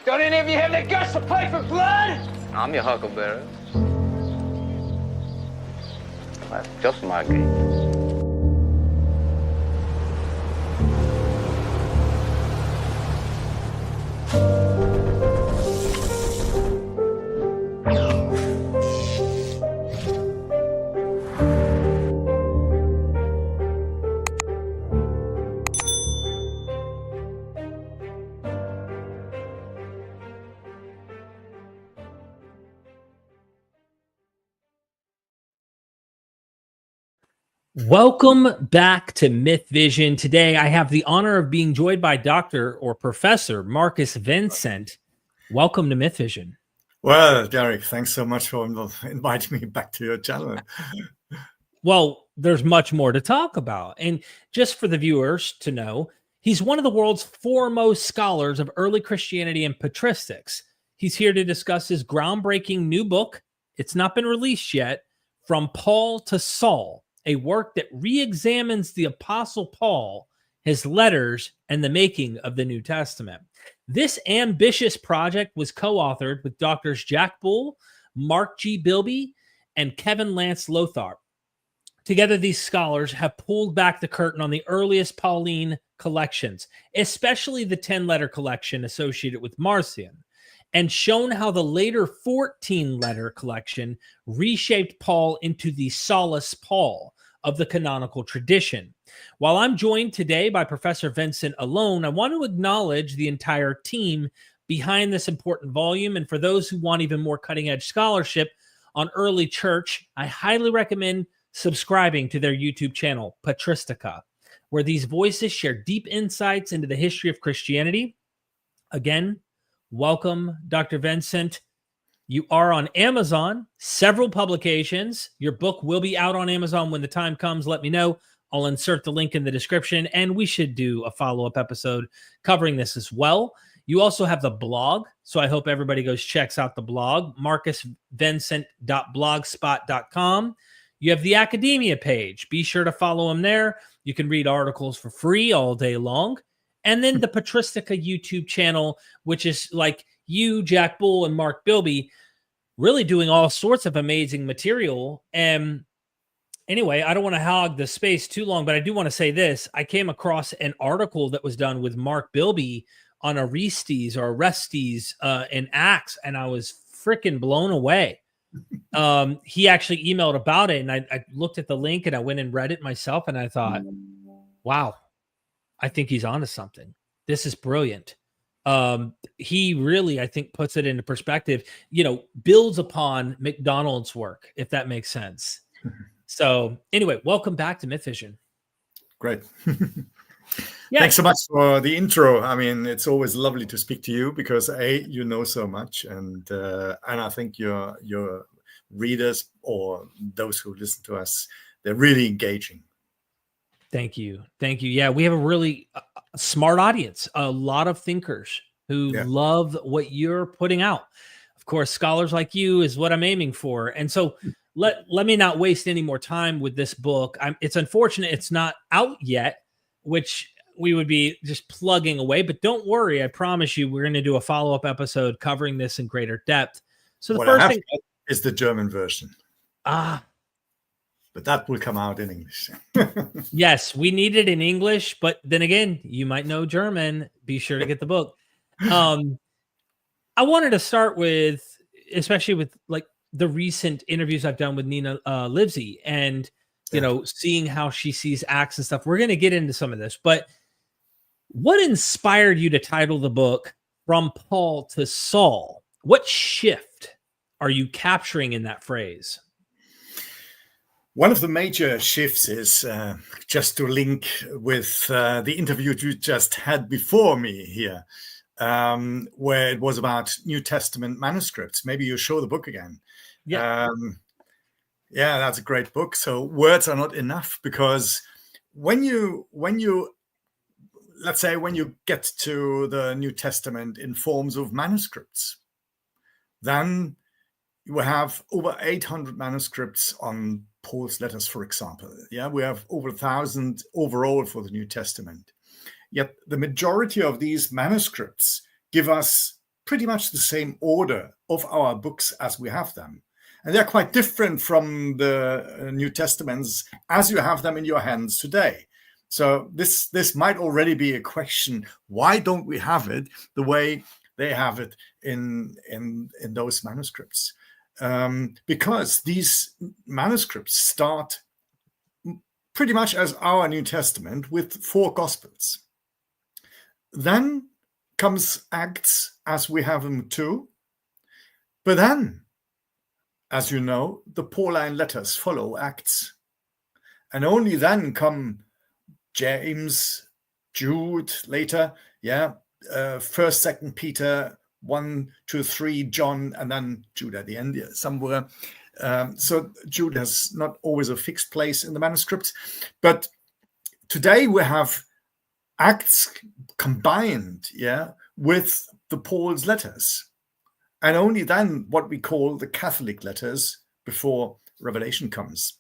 Don't any of you have the guts to play for blood? I'm your huckleberry. That's just my game. Welcome back to Myth Vision. Today, I have the honor of being joined by Dr. or Professor Markus Vinzent. Welcome to Myth Vision. Well, Derek, thanks so much for inviting me back to your channel. Well, there's much more to talk about. And just for the viewers to know, he's one of the world's foremost scholars of early Christianity and patristics. He's here to discuss his groundbreaking new book. It's not been released yet, From Paul to Saul, a work that re-examines the Apostle Paul, his letters, and the making of the New Testament. This ambitious project was co-authored with Drs. Jack Bull, Mark G. Bilby, and Kevin Lance Lotharp. Together, these scholars have pulled back the curtain on the earliest Pauline collections, especially the 10-letter collection associated with Marcion, and shown how the later 14-letter collection reshaped Paul into the Solus Paul of the canonical tradition. While I'm joined today by Professor Vinzent alone, I want to acknowledge the entire team behind this important volume. And for those who want even more cutting-edge scholarship on early church, I highly recommend subscribing to their YouTube channel, Patristica, where these voices share deep insights into the history of Christianity. Again, welcome, Dr. Vinzent. You are on Amazon, several publications. Your book will be out on Amazon when the time comes. Let me know. I'll insert the link in the description, and we should do a follow-up episode covering this as well. You also have the blog, so I hope everybody goes checks out the blog, markusvincent.blogspot.com. You have the academia page. Be sure to follow him there. You can read articles for free all day long. And then the Patristica YouTube channel, which is like you, Jack Bull, and Mark Bilby, really doing all sorts of amazing material. And anyway, I don't want to hog the space too long, but I do want to say this. I came across an article that was done with Mark Bilby on Orestes in Acts, and I was freaking blown away. He actually emailed about it, and I looked at the link, and I went and read it myself, and I thought, wow, I think he's onto something. This is brilliant. He really, I think, puts it into perspective, builds upon McDonald's work, if that makes sense. So anyway, welcome back to Myth Vision. Great. Yeah. Thanks so much for the intro. I mean, it's always lovely to speak to you because you know so much, and I think your readers or those who listen to us, they're really engaging. Thank you. Yeah, we have a really smart audience, a lot of thinkers who love what you're putting out. Of course, scholars like you is what I'm aiming for. And so let me not waste any more time with this book. It's unfortunate it's not out yet, which we would be just plugging away. But don't worry, I promise you we're going to do a follow-up episode covering this in greater depth. So the first thing is the German version. But that will come out in English. Yes, we need it in English, but then again, you might know German. Be sure to get the book. I wanted to start with, especially with like the recent interviews I've done with Nina Livesey and, seeing how she sees Acts and stuff. We're going to get into some of this, but what inspired you to title the book From Paul to Saul? What shift are you capturing in that phrase? One of the major shifts is just to link with the interview you just had before me here, where it was about New Testament manuscripts. Maybe you show the book again. Yeah. Yeah, that's a great book. So words are not enough, because when you let's say when you get to the New Testament in forms of manuscripts, then you have over 800 manuscripts on Paul's letters, for example. Yeah, we have over 1,000 overall for the New Testament. Yet the majority of these manuscripts give us pretty much the same order of our books as we have them. And they're quite different from the New Testaments as you have them in your hands today. So this might already be a question. Why don't we have it the way they have it in those manuscripts? Because these manuscripts start pretty much as our New Testament with 4 Gospels. Then comes Acts as we have them too. But then, as you know, the Pauline letters follow Acts. And only then come James, Jude later, 1st, 2nd Peter, 1, 2, 3, John, and then Jude at the end somewhere. So Jude has not always a fixed place in the manuscripts. But today we have Acts combined, with the Paul's letters. And only then what we call the Catholic letters before Revelation comes.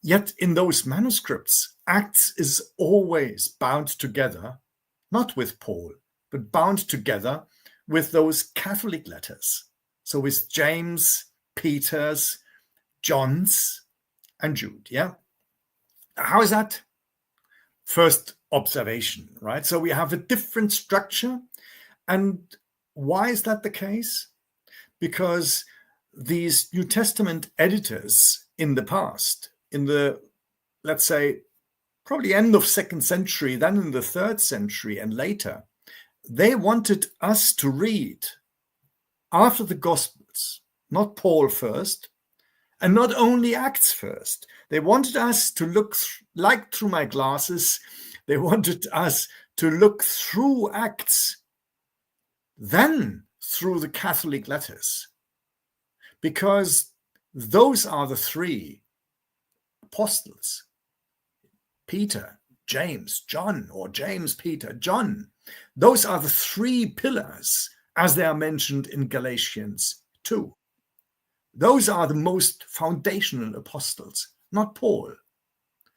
Yet in those manuscripts, Acts is always bound together, not with Paul, but bound together with those Catholic letters. So with James, Peter's, John's, and Jude, How is that? First observation, right? So we have a different structure. And why is that the case? Because these New Testament editors in the past, in the, let's say, probably end of 2nd century, then in the 3rd century and later, they wanted us to read after the Gospels, not Paul first, and not only Acts first. They wanted us to look like through my glasses. They wanted us to look through Acts, then through the Catholic letters, because those are the 3 apostles: Peter, James, John, or James, Peter, John. Those are the 3 pillars as they are mentioned in Galatians 2. Those are the most foundational apostles, not Paul.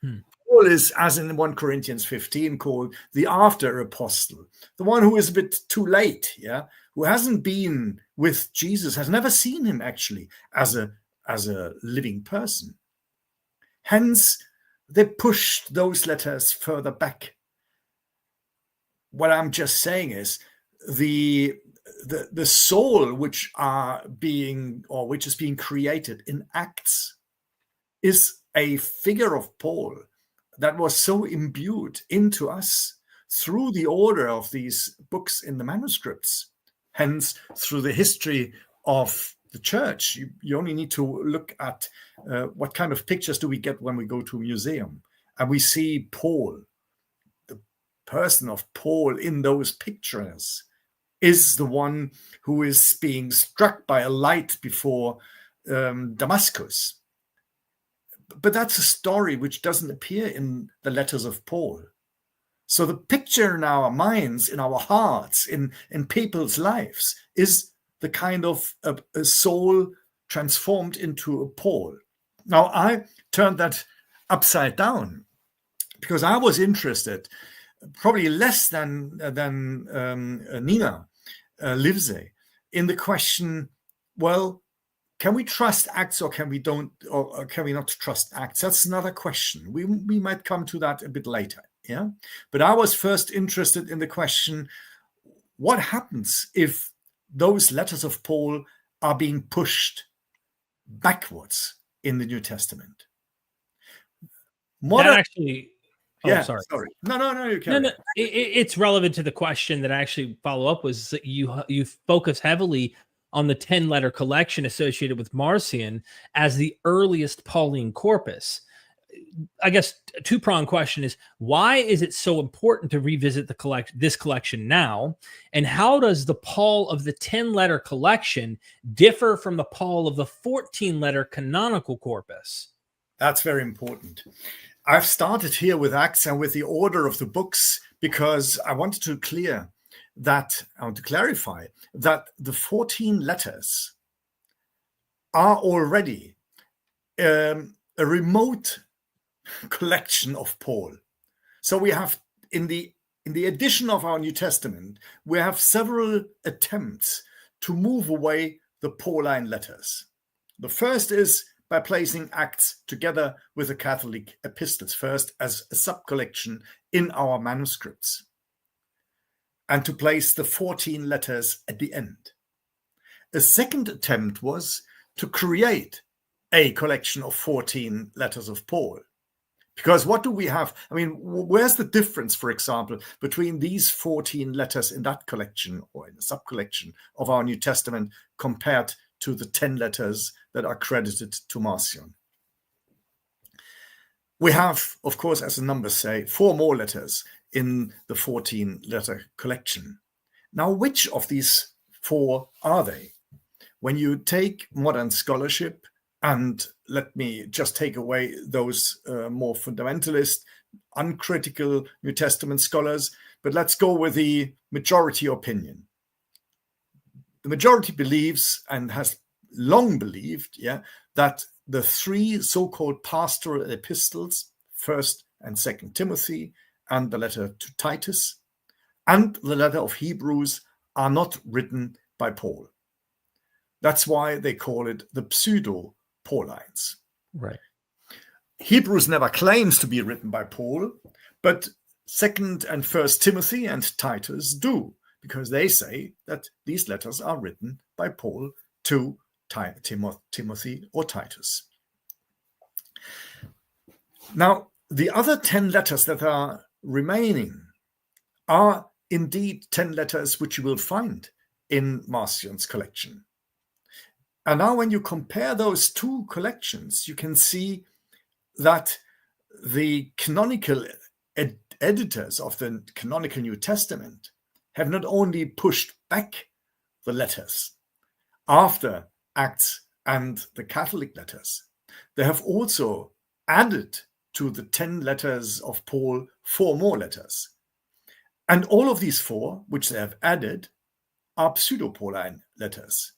Paul is, as in 1 Corinthians 15, called the after apostle, the one who is a bit too late, who hasn't been with Jesus, has never seen him actually as a living person. Hence, they pushed those letters further back. What I'm just saying is the soul which is being created in Acts is a figure of Paul that was so imbued into us through the order of these books in the manuscripts, hence through the history of the church. You only need to look at what kind of pictures do we get when we go to a museum, and we see Paul. The person of Paul in those pictures is the one who is being struck by a light before Damascus. But that's a story which doesn't appear in the letters of Paul. So the picture in our minds, in our hearts, in people's lives is the kind of a soul transformed into a Paul. Now, I turned that upside down because I was interested, probably less than Nina Livesey, in the question, well, can we trust Acts or can we not trust Acts? That's another question. We might come to that a bit later. But I was first interested in the question, what happens if those letters of Paul are being pushed backwards in the New Testament? Sorry. No, you can. No. It's relevant to the question that I actually follow up was that you focus heavily on the 10-letter collection associated with Marcion as the earliest Pauline corpus. I guess a 2-pronged question is, why is it so important to revisit this collection now? And how does the Paul of the 10-letter collection differ from the Paul of the 14-letter canonical corpus? That's very important. I've started here with Acts and with the order of the books because I wanted to clarify that the 14 letters are already a remote collection of Paul. So we have in the edition of our New Testament, we have several attempts to move away the Pauline letters. The first is by placing Acts together with the Catholic epistles first as a sub-collection in our manuscripts, and to place the 14 letters at the end. A second attempt was to create a collection of 14 letters of Paul. Because what do we have? I mean, where's the difference, for example, between these 14 letters in that collection or in the sub-collection of our New Testament compared to the 10 letters that are credited to Marcion? We have, of course, as the numbers say, 4 more letters in the 14-letter collection. Now, which of these 4 are they? When you take modern scholarship, and let me just take away those more fundamentalist, uncritical New Testament scholars, but let's go with the majority opinion. The majority believes and has long believed, that the 3 so-called pastoral epistles, 1st and 2nd Timothy, and the letter to Titus, and the letter of Hebrews are not written by Paul. That's why they call it the pseudo-Paulines. Right. Hebrews never claims to be written by Paul, but 2nd and 1st Timothy and Titus do, because they say that these letters are written by Paul to Timothy or Titus. Now, the other 10 letters that are remaining are indeed 10 letters which you will find in Marcion's collection. And now when you compare those 2 collections, you can see that the canonical editors of the canonical New Testament have not only pushed back the letters after Acts and the Catholic letters, they have also added to the 10 letters of Paul 4 more letters. And all of these 4, which they have added, are pseudo-Pauline letters.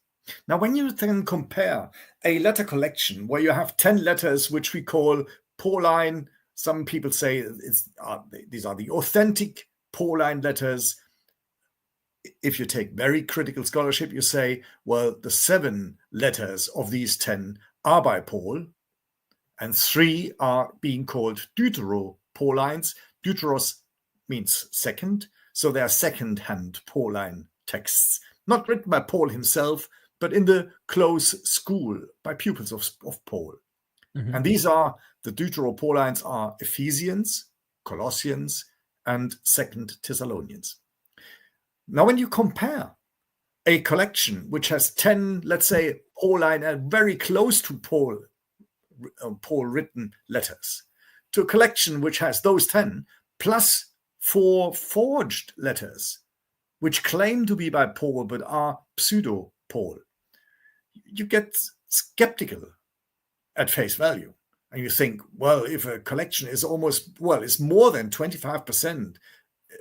Now, when you then compare a letter collection where you have 10 letters, which we call Pauline, some people say these are the authentic Pauline letters. If you take very critical scholarship, you say, well, the 7 letters of these 10 are by Paul, and 3 are being called Deutero-Paulines. Deuteros means second, so they are second-hand Pauline texts, not written by Paul himself, but in the close school by pupils of Paul. Mm-hmm. And these are, the Deutero-Paulines are Ephesians, Colossians, and 2nd Thessalonians. Now, when you compare a collection which has 10, let's say, Pauline and very close to Paul written letters, to a collection which has those 10 plus 4 forged letters, which claim to be by Paul but are pseudo-Paul, you get skeptical at face value. And you think, well, if a collection is it's more than 25%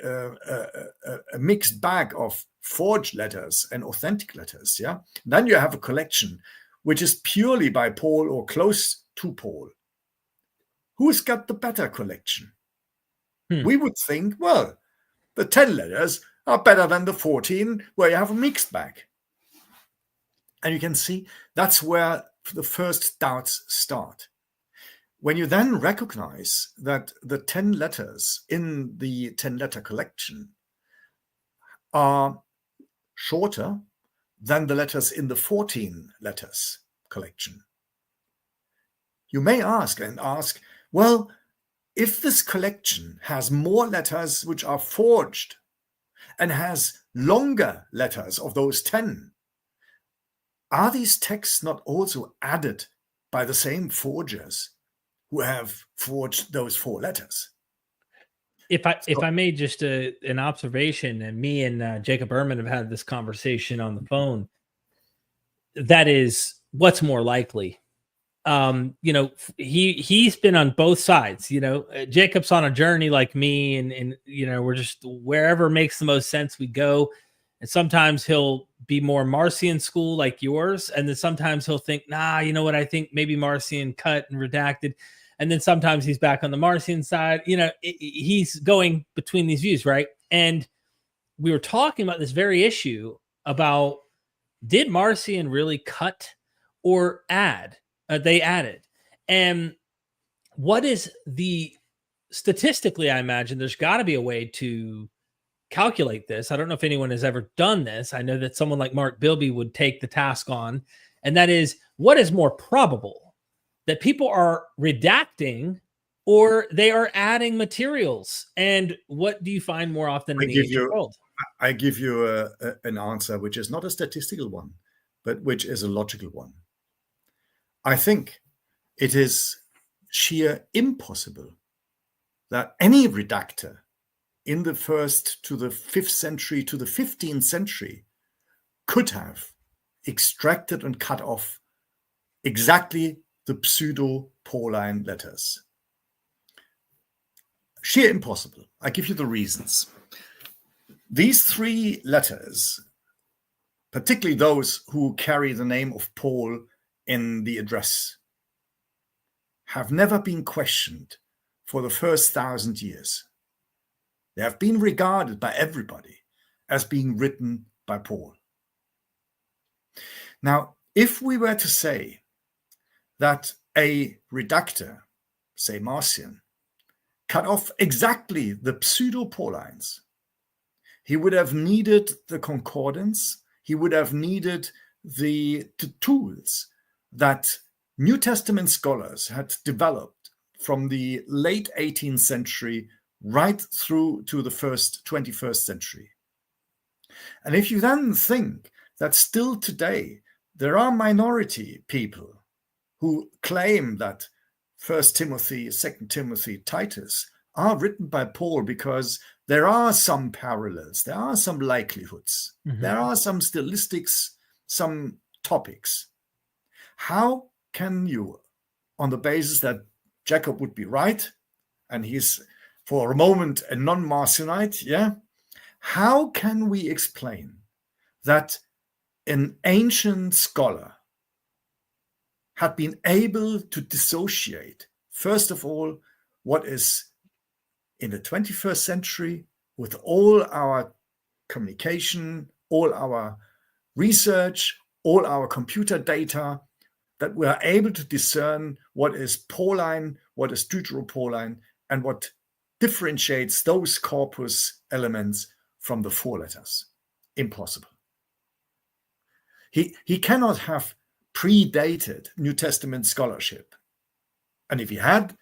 a mixed bag of forged letters and authentic letters, then you have a collection which is purely by Paul or close to Paul. Who's got the better collection? We would think, well, the 10 letters are better than the 14 where you have a mixed bag. And you can see that's where the first doubts start. When you then recognize that the 10 letters in the 10-letter collection are shorter than the letters in the 14 letters collection, you may ask, well, if this collection has more letters which are forged and has longer letters of those 10, are these texts not also added by the same forgers who have forged those 4 letters? If I made just an observation, and me and Jacob Ehrman have had this conversation on the phone, that is what's more likely. He's been on both sides. Jacob's on a journey like me, and we're just wherever makes the most sense we go. And sometimes he'll be more Marcion school like yours, and then sometimes he'll think, nah, you know what? I think maybe Marcion cut and redacted. And then sometimes he's back on the Marcion side. He's going between these views, right? And we were talking about this very issue about did Marcion really cut or add? They added. And what is statistically, I imagine there's got to be a way to calculate this. I don't know if anyone has ever done this. I know that someone like Mark Bilby would take the task on, and that is, what is more probable, that people are redacting or they are adding materials? And what do you find more often in the ancient world? I give you an answer which is not a statistical one, but which is a logical one. I think it is sheer impossible that any redactor in the 1st to the 5th century to the 15th century could have extracted and cut off exactly the pseudo-Pauline letters. Sheer impossible. I give you the reasons. These 3 letters, particularly those who carry the name of Paul in the address, have never been questioned for the first 1,000 years. They have been regarded by everybody as being written by Paul. Now, if we were to say that a redactor, say Marcion, cut off exactly the pseudo-Paulines, he would have needed the concordance, he would have needed the tools that New Testament scholars had developed from the late 18th century right through to the 21st century. And if you then think that still today there are minority people who claim that 1 Timothy, 2 Timothy, Titus are written by Paul because there are some parallels, there are some likelihoods, there are some stylistics, some topics. How can you, on the basis that Jacob would be right, and he's for a moment a non-Marcionite, how can we explain that an ancient scholar had been able to dissociate, first of all, what is in the 21st century with all our communication, all our research, all our computer data, that we are able to discern what is Pauline, what is Deuteropauline, and what differentiates those corpus elements from the 4 letters? Impossible. He cannot have predated New Testament scholarship. And if he had,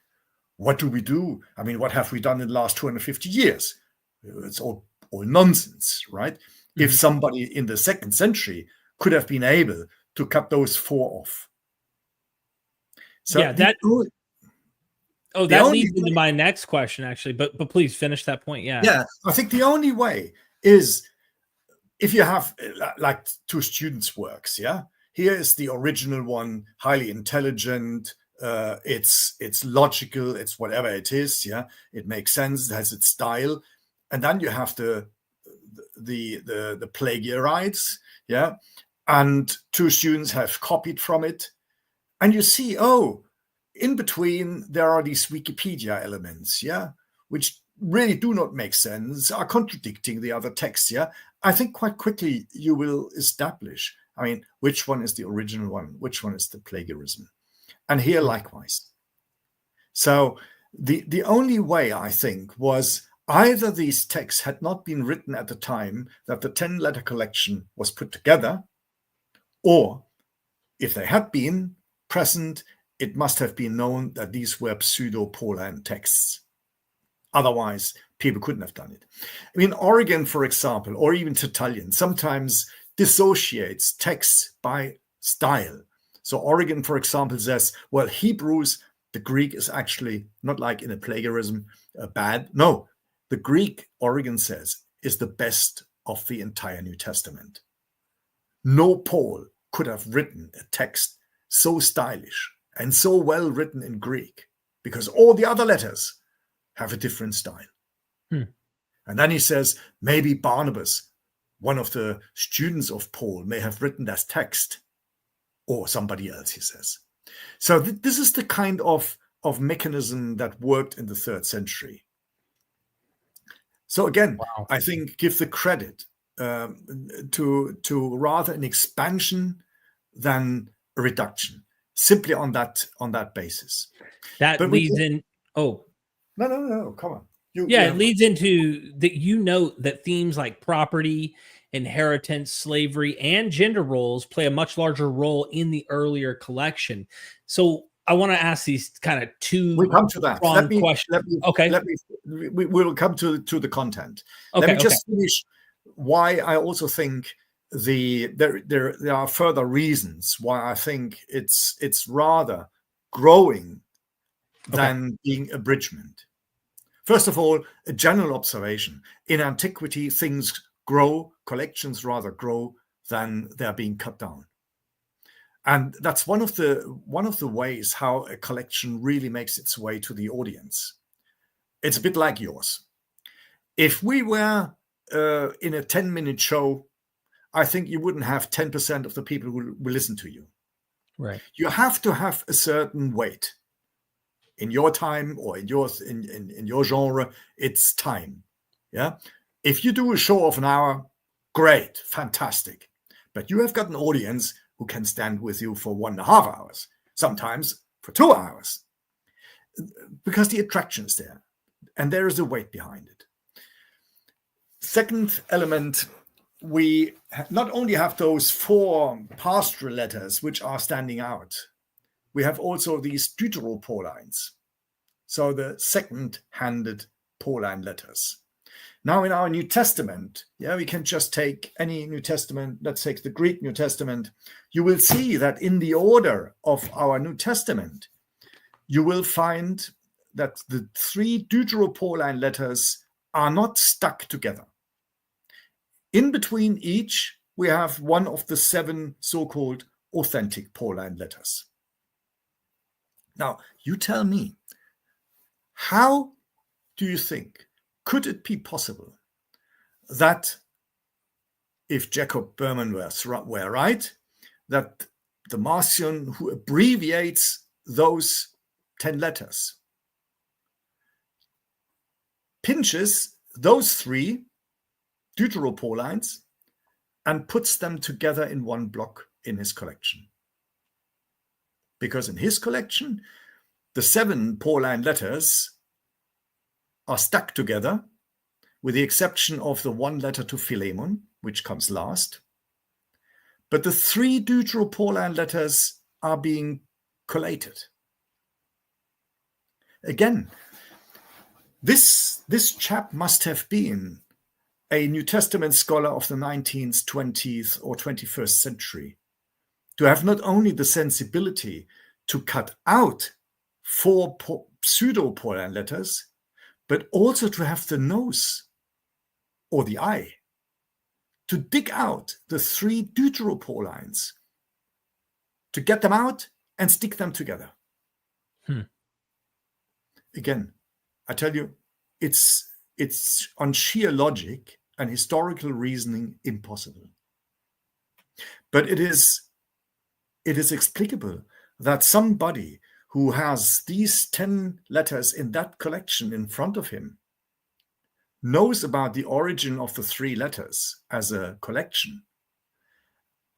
what do we do? I mean, what have we done in the last 250 years? It's all nonsense, right? If somebody in the 2nd century could have been able to cut those 4 off. So yeah, that leads into my next question, actually. But please finish that point. Yeah, I think the only way is if you have like 2 students' works. Here is the original one, highly intelligent. It's logical. It's whatever it is. It makes sense. It has its style. And then you have the plagiarites. And 2 students have copied from it. And you see, in between, there are these Wikipedia elements, which really do not make sense, are contradicting the other texts, I think quite quickly you will establish, which one is the original one, which one is the plagiarism. And here likewise. So the only way, I think, was either these texts had not been written at the time that the 10-letter collection was put together, or if they had been present, it must have been known that these were pseudo-Pauline texts. Otherwise, people couldn't have done it. Origen, for example, or even Tertullian, sometimes dissociates texts by style. So Origen, for example, says, well, Hebrews, the Greek is actually not like in a plagiarism bad. No, the Greek, Origen says, is the best of the entire New Testament. No Paul could have written a text so stylish and so well written in Greek, because all the other letters have a different style. And then he says, maybe Barnabas, one of the students of Paul, may have written that text, or somebody else, he says. So this is the kind of mechanism that worked in the 3rd century. So again, I think give the credit to rather an expansion than a reduction, simply on that basis. That But leads in. Oh, no, come on. it leads into that. Note that themes like property, inheritance, slavery, and gender roles play a much larger role in the earlier collection. So I want to ask these kind of two. We'll come to that. We will come to the content. Okay, let me just finish why I also think there are further reasons why I think it's rather growing than being abridgment. First of all, a general observation. In antiquity, things grow, collections rather grow than they're being cut down. And that's one of the ways how a collection really makes its way to the audience. It's a bit like yours. If we were in a 10-minute show, I think you wouldn't have 10% of the people who will listen to you. Right. You have to have a certain weight. In your time or in your genre, it's time. Yeah. If you do a show of an hour, great, fantastic. But you have got an audience who can stand with you for 1.5 hours, sometimes for 2 hours, because the attraction is there and there is a weight behind it. Second element, we not only have those 4 pastoral letters which are standing out, we have also these Deuteropaulines, so the second-handed Pauline letters. Now in our New Testament, we can just take any New Testament, let's take the Greek New Testament, you will see that in the order of our New Testament, you will find that the 3 Deuteropauline letters are not stuck together. In between each, we have one of the 7 so-called authentic Pauline letters. Now, you tell me, how do you think, could it be possible that if Jacob Berman were right, that the Marcion who abbreviates those 10 letters pinches those 3 Deuteropaulines and puts them together in one block in his collection? Because in his collection, the 7 Pauline letters are stuck together, with the exception of the 1 letter to Philemon, which comes last. But the 3 Deuteropauline letters are being collated. Again, this chap must have been a New Testament scholar of the 19th, 20th, or 21st century, to have not only the sensibility to cut out 4 pseudo-Pauline letters, but also to have the nose or the eye to dig out the 3 Deuteropaulines, to get them out and stick them together. Again, I tell you, it's on sheer logic and historical reasoning impossible. But it is explicable that somebody who has these 10 letters in that collection in front of him knows about the origin of the 3 letters as a collection.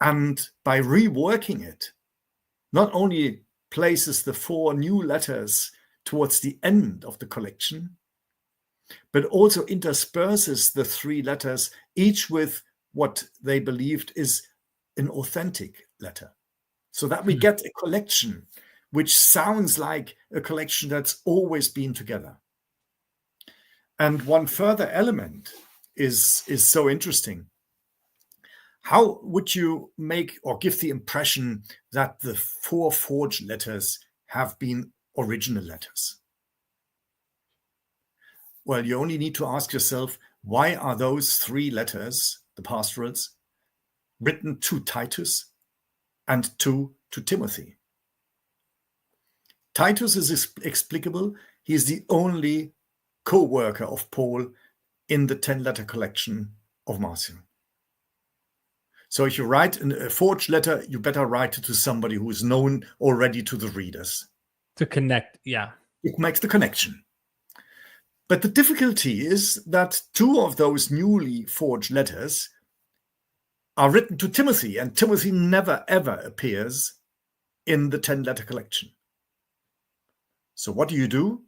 And by reworking it, not only places the 4 new letters towards the end of the collection, but also intersperses the 3 letters, each with what they believed is an authentic letter, so that we get a collection which sounds like a collection that's always been together. And one further element is so interesting. How would you make or give the impression that the 4 forged letters have been original letters? Well, you only need to ask yourself, why are those 3 letters, the pastorals, written to Titus and 2 to Timothy? Titus is explicable. He is the only co-worker of Paul in the 10-letter collection of Marcion. So if you write a forged letter, you better write it to somebody who is known already to the readers. To connect, yeah. It makes the connection. But the difficulty is that 2 of those newly forged letters are written to Timothy, and Timothy never ever appears in the 10-letter collection. So what do?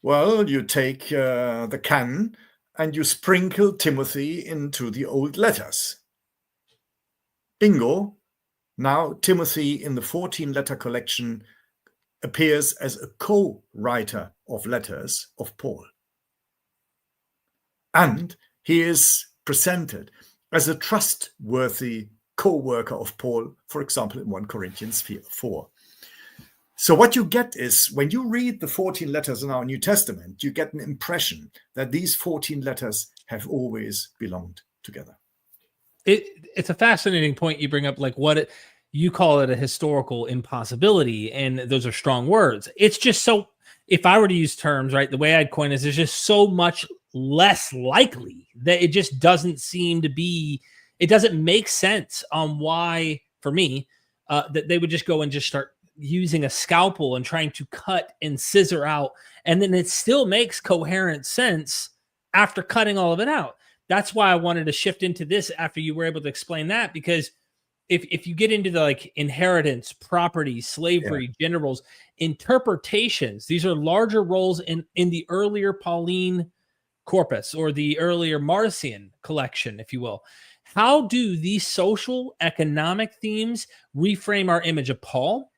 Well, you take the canon and you sprinkle Timothy into the old letters. Bingo. Now Timothy in the 14-letter collection appears as a co-writer of letters of Paul. And he is presented as a trustworthy co-worker of Paul, for example, in 1 Corinthians 4. So what you get is, when you read the 14 letters in our New Testament, you get an impression that these 14 letters have always belonged together. It's a fascinating point you bring up, like you call it a historical impossibility, and those are strong words. It's just so, if I were to use terms, right, the way I'd coin is there's just so much less likely that it just doesn't seem to be, it doesn't make sense on why, for me, that they would just go and just start using a scalpel and trying to cut and scissor out, and then it still makes coherent sense after cutting all of it out. That's why I wanted to shift into this after you were able to explain that, because if you get into the like inheritance, property, slavery, gender roles, interpretations, these are larger roles in the earlier Pauline corpus or the earlier Marcion collection, if you will. How do these social economic themes reframe our image of Paul?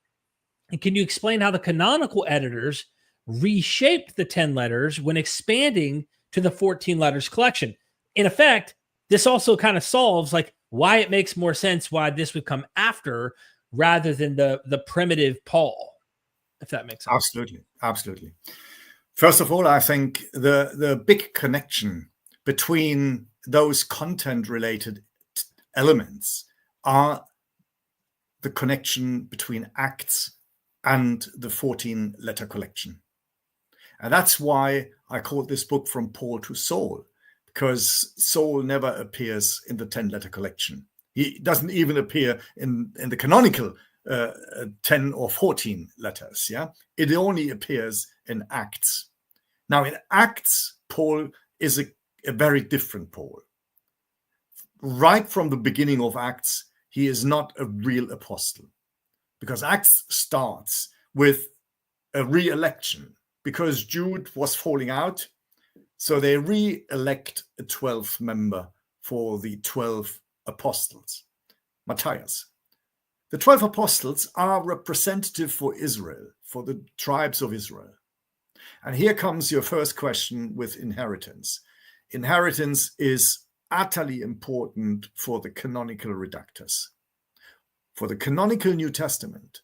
And can you explain how the canonical editors reshaped the 10 letters when expanding to the 14 letters collection? In effect, this also kind of solves like why it makes more sense why this would come after rather than the primitive Paul, if that makes sense. Absolutely. First of all, I think the big connection between those content-related elements are the connection between Acts and the 14-letter collection. And that's why I called this book From Paul to Saul, because Saul never appears in the 10-letter collection. He doesn't even appear in the canonical 10 or 14 letters. Yeah, it only appears in Acts. Now, in Acts, Paul is a very different Paul. Right from the beginning of Acts, he is not a real apostle, because Acts starts with a re-election because Jude was falling out. So they re-elect a 12th member for the 12 apostles, Matthias. The 12 apostles are representative for Israel, for the tribes of Israel. And here comes your first question with inheritance. Inheritance is utterly important for the canonical redactors. For the canonical New Testament,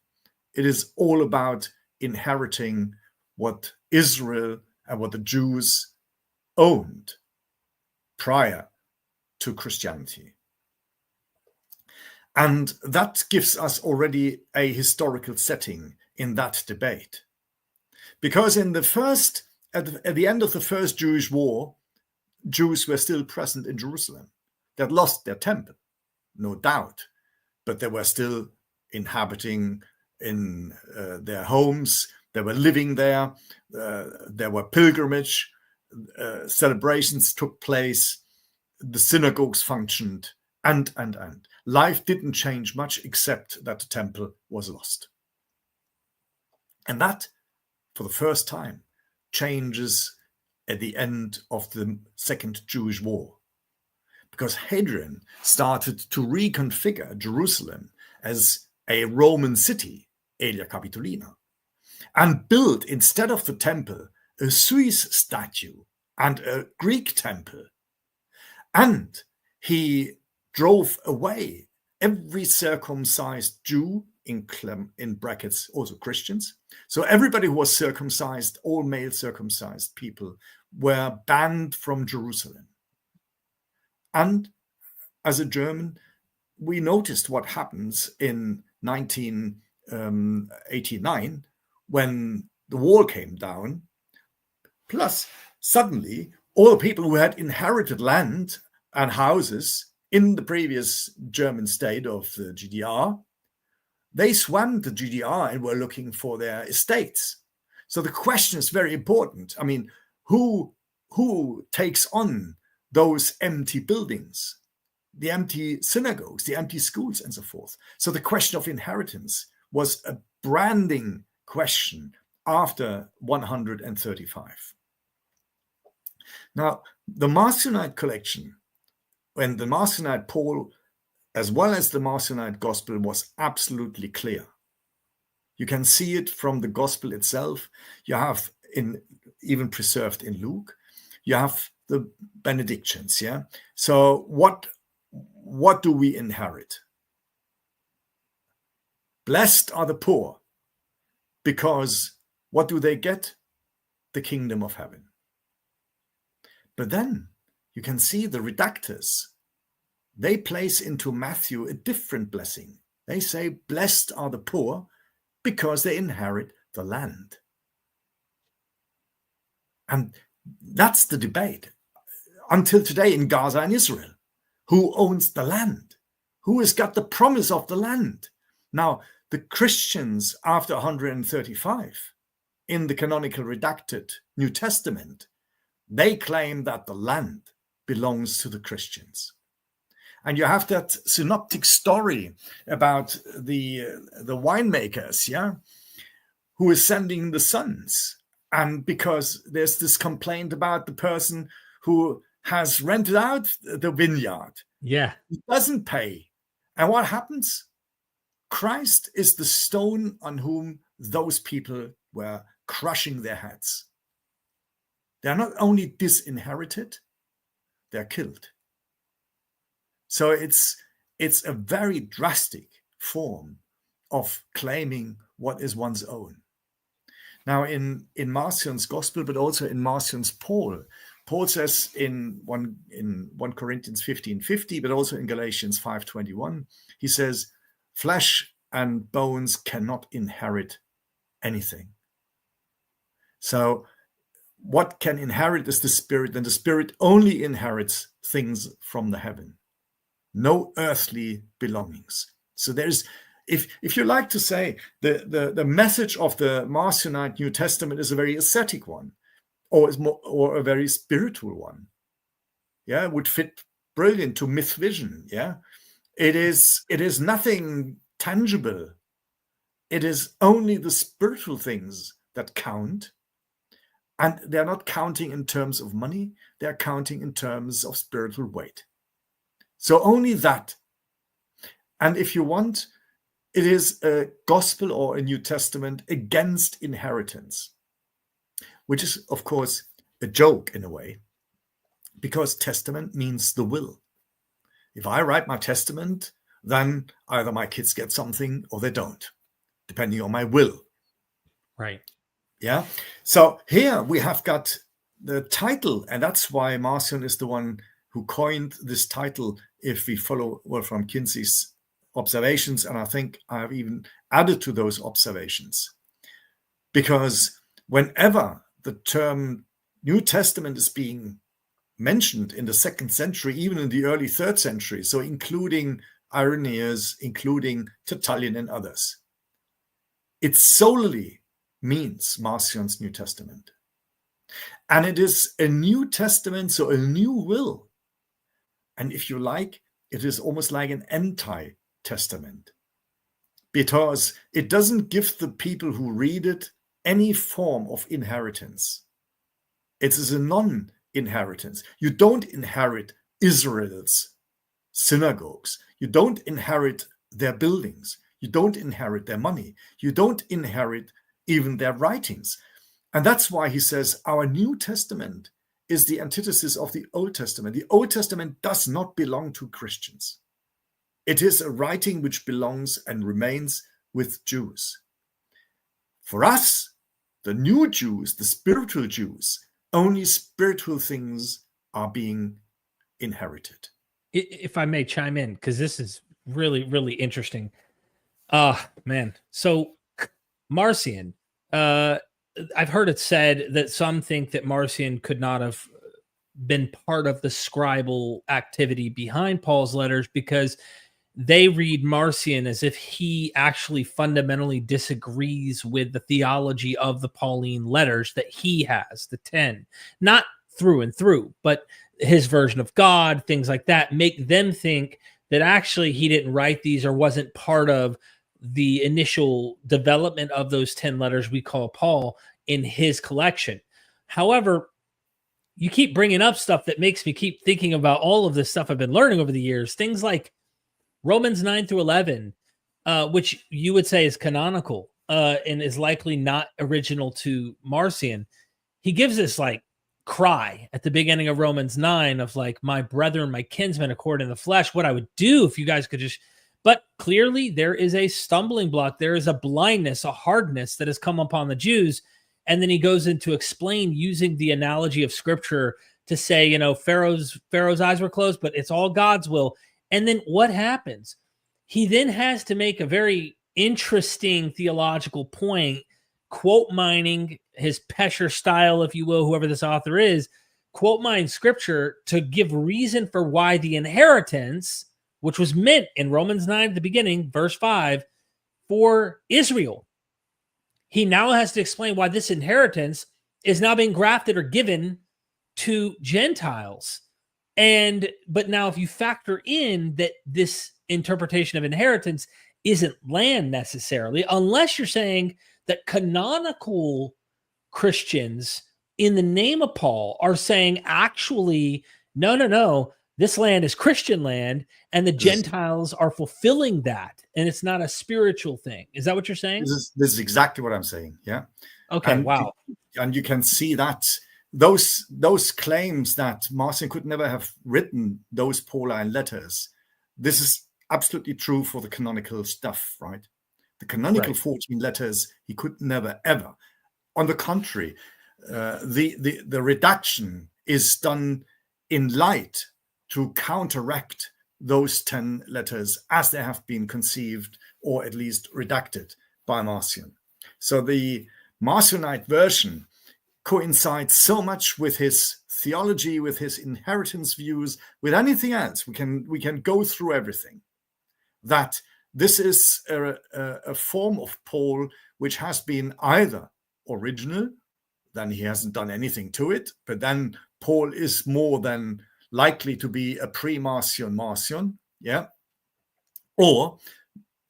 it is all about inheriting what Israel and what the Jews owned prior to Christianity. And that gives us already a historical setting in that debate. Because in the first, at the end of the first Jewish war, Jews were still present in Jerusalem. They had lost their temple, no doubt, but they were still inhabiting in their homes. They were living there. There were pilgrimage. Celebrations took place. The synagogues functioned, and. Life didn't change much except that the temple was lost. And that, for the first time, changes at the end of the Second Jewish War, because Hadrian started to reconfigure Jerusalem as a Roman city, Aelia Capitolina, and built, instead of the temple, a Swiss statue and a Greek temple. And he drove away every circumcised Jew, in brackets also Christians. So everybody who was circumcised, all male circumcised people, were banned from Jerusalem. And as a German, we noticed what happens in 1989 when the wall came down. Plus, suddenly, all the people who had inherited land and houses in the previous German state of the GDR, they swam the GDR and were looking for their estates. So the question is very important. I mean, who takes on those empty buildings? the empty synagogues, the empty schools, and so forth. So the question of inheritance was a branding question after 135. Now, the Marcionite collection, when the Marcionite Paul, as well as the Marcionite Gospel, was absolutely clear. You can see it from the Gospel itself. You have even preserved in Luke. You have the benedictions. Yeah. So what do we inherit? Blessed are the poor, because what do they get? The kingdom of heaven. But then you can see the redactors. They place into Matthew a different blessing. They say, blessed are the poor because they inherit the land. And that's the debate until today in Gaza and Israel. Who owns the land? Who has got the promise of the land? Now, the Christians after 135 in the canonical redacted New Testament, they claim that the land belongs to the Christians. And you have that synoptic story about the winemakers, yeah, who is sending the sons. And because there's this complaint about the person who has rented out the vineyard. Yeah. He doesn't pay. And what happens? Christ is the stone on whom those people were crushing their heads. They're not only disinherited, they're killed. So it's a very drastic form of claiming what is one's own. Now in Marcion's Gospel, but also in Marcion's Paul says in 1 Corinthians 15:50, but also in Galatians 5:21, he says, flesh and bones cannot inherit anything. So what can inherit is the Spirit, and the Spirit only inherits things from the heaven. No earthly belongings. So there's, if you like to say, the message of the Marcionite New Testament is a very ascetic one, or a very spiritual one. Yeah, it would fit brilliant to myth vision. Yeah, it is nothing tangible. It is only the spiritual things that count. And they're not counting in terms of money, they're counting in terms of spiritual weight. So only that. And if you want, it is a gospel or a New Testament against inheritance, which is, of course, a joke in a way, because testament means the will. If I write my testament, then either my kids get something or they don't, depending on my will. Right. Yeah. So here we have got the title, and that's why Marcion is the one who coined this title, if we follow Wolfram Kinsey's observations, and I think I've even added to those observations. Because whenever the term New Testament is being mentioned in the 2nd century, even in the early 3rd century, so including Irenaeus, including Tertullian and others, it solely means Marcion's New Testament. And it is a New Testament, so a new will. And if you like, it is almost like an anti-testament, because it doesn't give the people who read it any form of inheritance. It is a non-inheritance. You don't inherit Israel's synagogues. You don't inherit their buildings. You don't inherit their money. You don't inherit even their writings. And that's why he says our New Testament is the antithesis of the Old Testament. The Old Testament does not belong to Christians. It is a writing which belongs and remains with Jews. For us, the new Jews, the spiritual Jews, only spiritual things are being inherited. If I may chime in, because this is really, really interesting. Man. So Marcion, I've heard it said that some think that Marcion could not have been part of the scribal activity behind Paul's letters, because they read Marcion as if he actually fundamentally disagrees with the theology of the Pauline letters that he has, the 10, not through and through. But his version of God, things like that, make them think that actually he didn't write these or wasn't part of the initial development of those 10 letters we call Paul in his collection. However, you keep bringing up stuff that makes me keep thinking about all of this stuff I've been learning over the years. Things like Romans 9 through 11, which you would say is canonical and is likely not original to Marcion. He gives this like cry at the beginning of Romans 9 of like, my brethren, my kinsmen, according to the flesh, what I would do if you guys could just, but clearly there is a stumbling block. There is a blindness, a hardness that has come upon the Jews. And then he goes into explain using the analogy of scripture to say, you know, Pharaoh's eyes were closed, but it's all God's will. And then what happens? He then has to make a very interesting theological point, quote mining his Pesher style, if you will, whoever this author is, quote mine scripture to give reason for why the inheritance, which was meant in Romans 9 at the beginning, verse 5, for Israel. He now has to explain why this inheritance is now being grafted or given to Gentiles. But now if you factor in that this interpretation of inheritance isn't land necessarily, unless you're saying that canonical Christians in the name of Paul are saying actually, no, this land is Christian land and the Gentiles are fulfilling that. And it's not a spiritual thing. Is that what you're saying? This is exactly what I'm saying. Yeah. Okay. And wow. And you can see that those claims that Marcion could never have written those Pauline letters, this is absolutely true for the canonical stuff, right? The canonical 14 letters, he could never, ever. On the contrary, the redaction is done in light to counteract those 10 letters as they have been conceived or at least redacted by Marcion. So the Marcionite version coincides so much with his theology, with his inheritance views, with anything else. We can go through everything. That this is a form of Paul which has been either original, then he hasn't done anything to it, but then Paul is more than likely to be a pre-Marcion, yeah? Or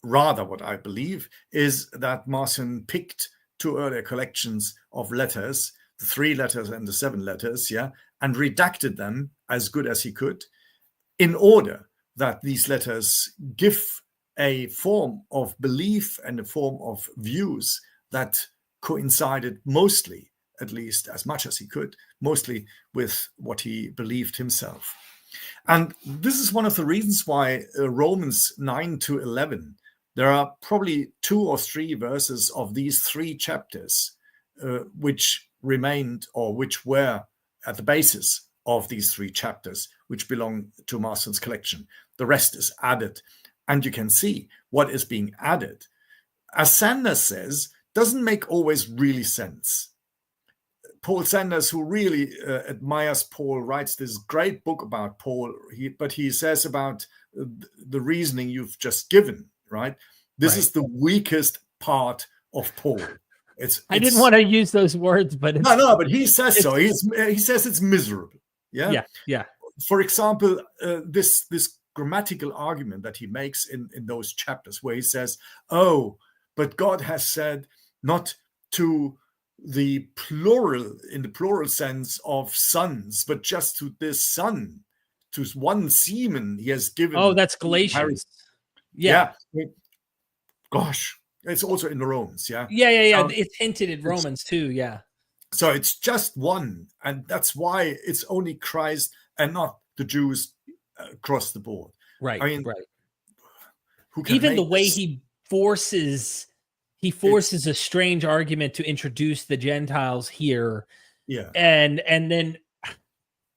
rather what I believe is that Marcion picked two earlier collections of letters, the 3 letters and the 7 letters, yeah, and redacted them as good as he could in order that these letters give a form of belief and a form of views that coincided mostly, at least as much as he could, mostly with what he believed himself. And this is one of the reasons why Romans 9 to 11, there are probably 2 or 3 verses of these 3 chapters which remained or which were at the basis of these 3 chapters, which belong to Marcion's collection. The rest is added. And you can see what is being added, as Sanders says, doesn't make always really sense. Paul Sanders, who really admires Paul, writes this great book about Paul, but he says about the reasoning you've just given, right? This is the weakest part of Paul. I didn't want to use those words, but but he says so. He says it's miserable. Yeah. For example, this grammatical argument that he makes in those chapters where he says, oh, but God has said not to the plural, in the plural sense of sons, but just to this son, to one semen he has given. Oh, that's Galatians. Yeah. Gosh, it's also in the Romans. Yeah. So it's hinted in Romans too. Yeah. So it's just one. And that's why it's only Christ and not the Jews across the board. Right. I mean, who can even the way he forces a strange argument to introduce the Gentiles here. Yeah. And then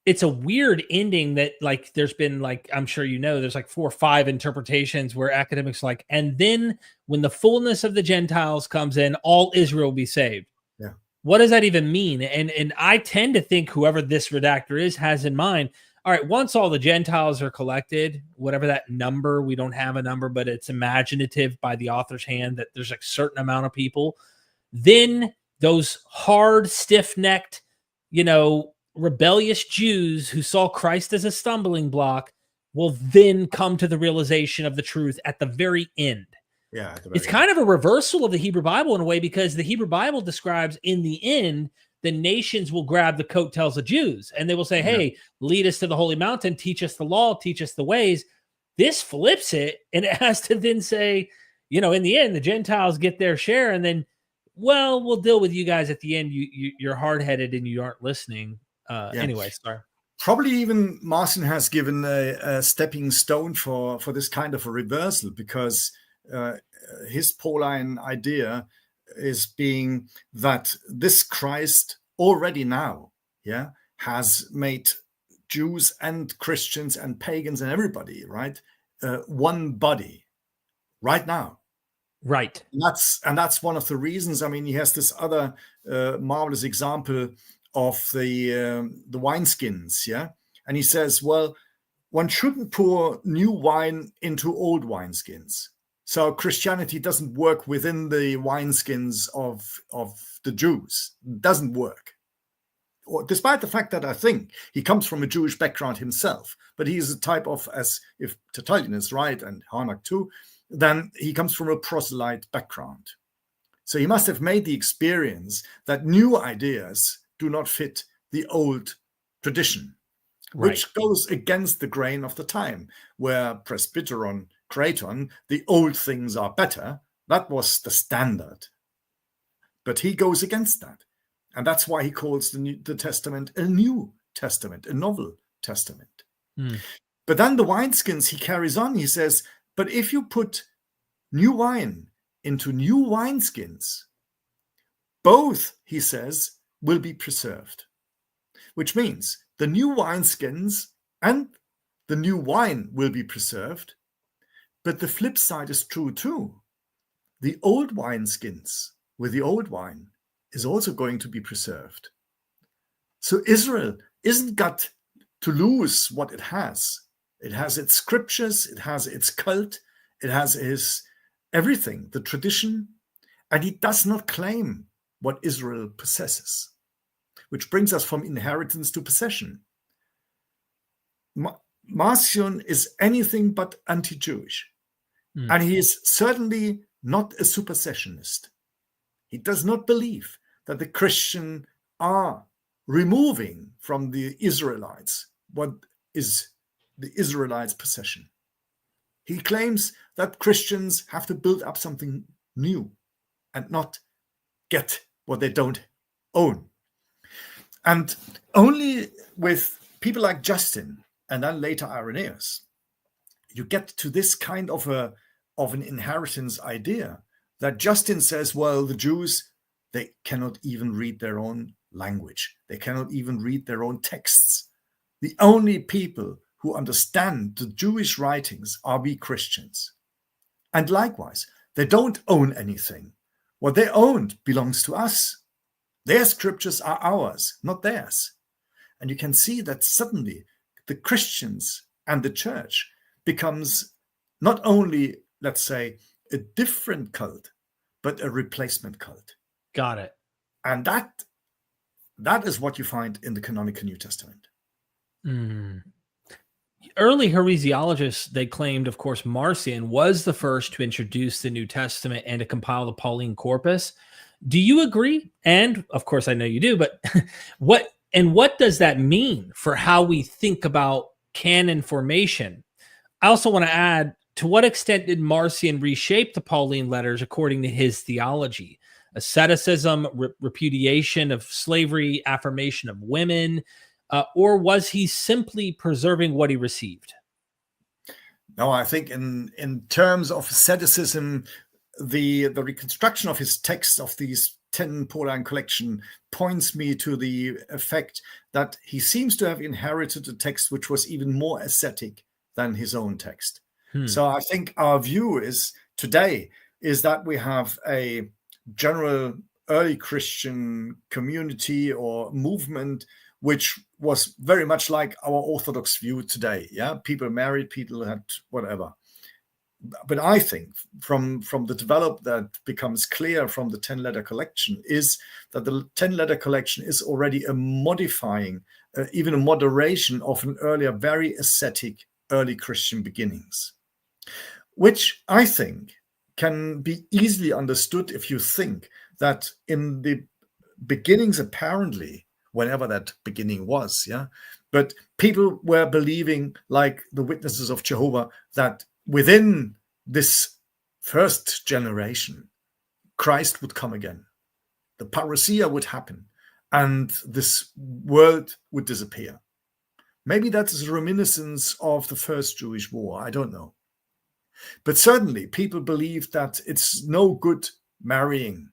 it's a weird ending that, like, there's been, like, I'm sure you know, there's like 4 or 5 interpretations where academics like, and then when the fullness of the Gentiles comes in, all Israel will be saved. Yeah. What does that even mean? And I tend to think whoever this redactor is has in mind, all right, once all the Gentiles are collected, whatever that number, we don't have a number, but it's imaginative by the author's hand that there's a certain amount of people, then those hard, stiff-necked, rebellious Jews who saw Christ as a stumbling block will then come to the realization of the truth at the very end. Yeah, at the very It's kind of a reversal of the Hebrew Bible in a way, because the Hebrew Bible describes in the end, the nations will grab the coattails of Jews and they will say, hey, lead us to the holy mountain, teach us the law, teach us the ways. This flips it, and it has to then say, you know, in the end, the Gentiles get their share, and then, well, we'll deal with you guys at the end. You're hard-headed and you aren't listening. Anyway, sorry. Probably even Marcion has given a stepping stone for this kind of a reversal, because his Pauline idea is being that this Christ already now, has made Jews and Christians and pagans and everybody, right, one body right now. Right. And that's one of the reasons. I mean, he has this other marvelous example of the wineskins, and he says, well, one shouldn't pour new wine into old wineskins. So Christianity doesn't work within the wineskins of the Jews. It doesn't work. Despite the fact that I think he comes from a Jewish background himself, but he is a type of, as if Tertullian is right and Harnack too, then he comes from a proselyte background. So he must have made the experience that new ideas do not fit the old tradition, which goes against the grain of the time, where presbyteron, Creighton, the old things are better. That was the standard. But he goes against that. And that's why he calls the Testament a New Testament, a novel testament. But then the wineskins, he carries on. He says, but if you put new wine into new wineskins, both, he says, will be preserved. Which means the new wineskins and the new wine will be preserved. But the flip side is true too. The old wineskins with the old wine is also going to be preserved. So Israel isn't got to lose what it has. It has its scriptures, it has its cult, it has its everything, the tradition, and he does not claim what Israel possesses, which brings us from inheritance to possession. Marcion is anything but anti-Jewish, and he is certainly not a supersessionist. He does not believe that the Christian are removing from the Israelites what is the Israelites' possession. He claims that Christians have to build up something new and not get what they don't own. And only with people like Justin and then later Irenaeus, you get to this kind of an inheritance idea that Justin says, well, the Jews, they cannot even read their own language. They cannot even read their own texts. The only people who understand the Jewish writings are we Christians. And likewise, they don't own anything. What they own belongs to us. Their scriptures are ours, not theirs. And you can see that suddenly the Christians and the church becomes not only, let's say, a different cult, but a replacement cult. Got it. And that is what you find in the canonical New Testament. Early heresiologists, they claimed, of course, Marcion was the first to introduce the New Testament and to compile the Pauline corpus. Do you agree? And of course, I know you do, but what does that mean for how we think about canon formation? I also want to add, to what extent did Marcion reshape the Pauline letters according to his theology? Asceticism, repudiation of slavery, affirmation of women, or was he simply preserving what he received? No, I think in terms of asceticism, the reconstruction of his text of these 10 Pauline collection points me to the effect that he seems to have inherited a text which was even more ascetic than his own text. So I think our view today is that we have a general early Christian community or movement which was very much like our Orthodox view today. People married, people had whatever. But I think from the develop that becomes clear from the 10-letter collection is that the 10-letter collection is already a modifying, even a moderation of an earlier, very ascetic early Christian beginnings, which I think can be easily understood if you think that in the beginnings, apparently, whenever that beginning was, but people were believing, like the Witnesses of Jehovah, that within this first generation, Christ would come again. The parousia would happen, and this world would disappear. Maybe that's a reminiscence of the first Jewish war. I don't know. But certainly people believe that it's no good marrying.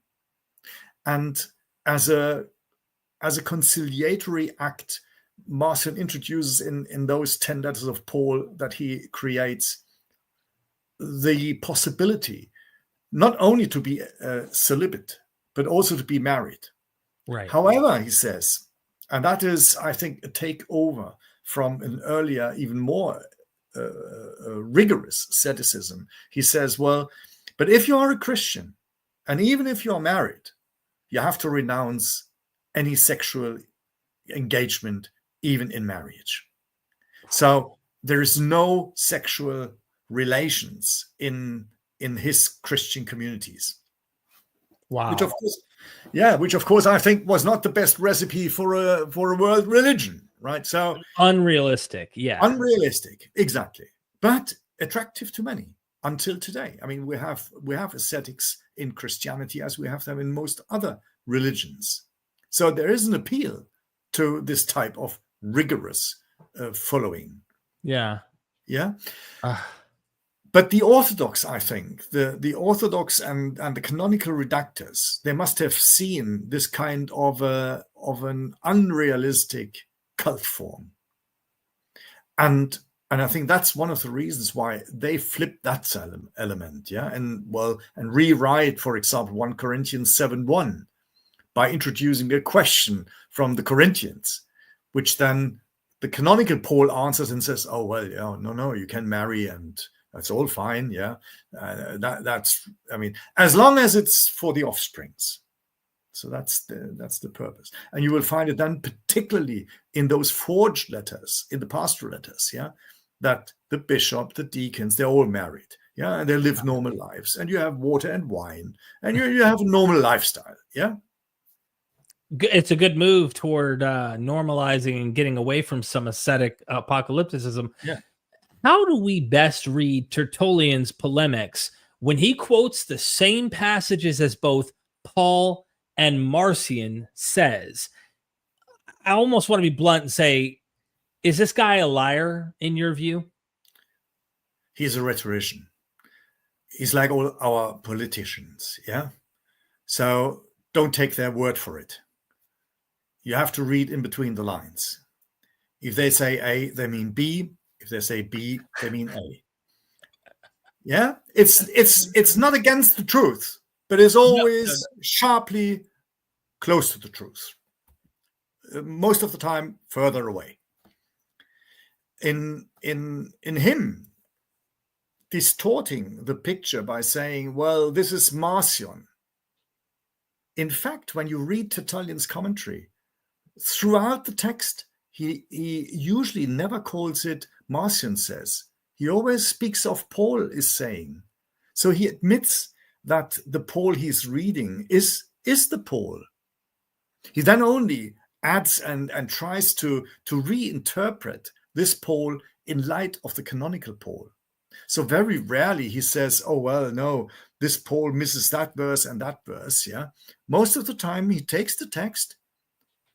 And as a conciliatory act, Marcion introduces in those 10 letters of Paul that he creates the possibility not only to be celibate, but also to be married. Right. However, he says, and that is, I think, a takeover from an earlier, even more rigorous asceticism. He says, well, but if you are a Christian, and even if you are married, you have to renounce any sexual engagement, even in marriage. So there is no sexual relations in his Christian communities. Wow. Which of course I think was not the best recipe for a world religion, right? So unrealistic, yeah. Unrealistic, exactly. But attractive to many until today. I mean, we have ascetics in Christianity as we have them in most other religions. So there is an appeal to this type of rigorous following. Yeah. Yeah. But the Orthodox, I think, the Orthodox and the canonical redactors, they must have seen this kind of an unrealistic cult form. And I think that's one of the reasons why they flipped that element, and rewrite, for example, 1 Corinthians 7:1 by introducing a question from the Corinthians, which then the canonical Paul answers and says, oh, well, no, you can marry and that's all fine, that's, I mean, as long as it's for the offsprings. So that's the purpose. And you will find it then particularly in those forged letters, in the pastoral letters, that the bishop, the deacons, they're all married, and they live normal lives. And you have water and wine, and you have a normal lifestyle, It's a good move toward normalizing and getting away from some ascetic apocalypticism. Yeah. How do we best read Tertullian's polemics when he quotes the same passages as both Paul and Marcion says? I almost want to be blunt and say, is this guy a liar in your view? He's a rhetorician. He's like all our politicians, So don't take their word for it. You have to read in between the lines. If they say A, they mean B. If they say B, they mean A. It's not against the truth, but it's always sharply close to the truth. Most of the time, further away. In him distorting the picture by saying, well, this is Marcion. In fact, when you read Tertullian's commentary, throughout the text, he usually never calls it Marcion says. He always speaks of Paul is saying. So he admits that the Paul he's reading is the Paul. He then only adds and tries to reinterpret this Paul in light of the canonical Paul. So very rarely he says, oh, well, no, this Paul misses that verse and that verse. Most of the time he takes the text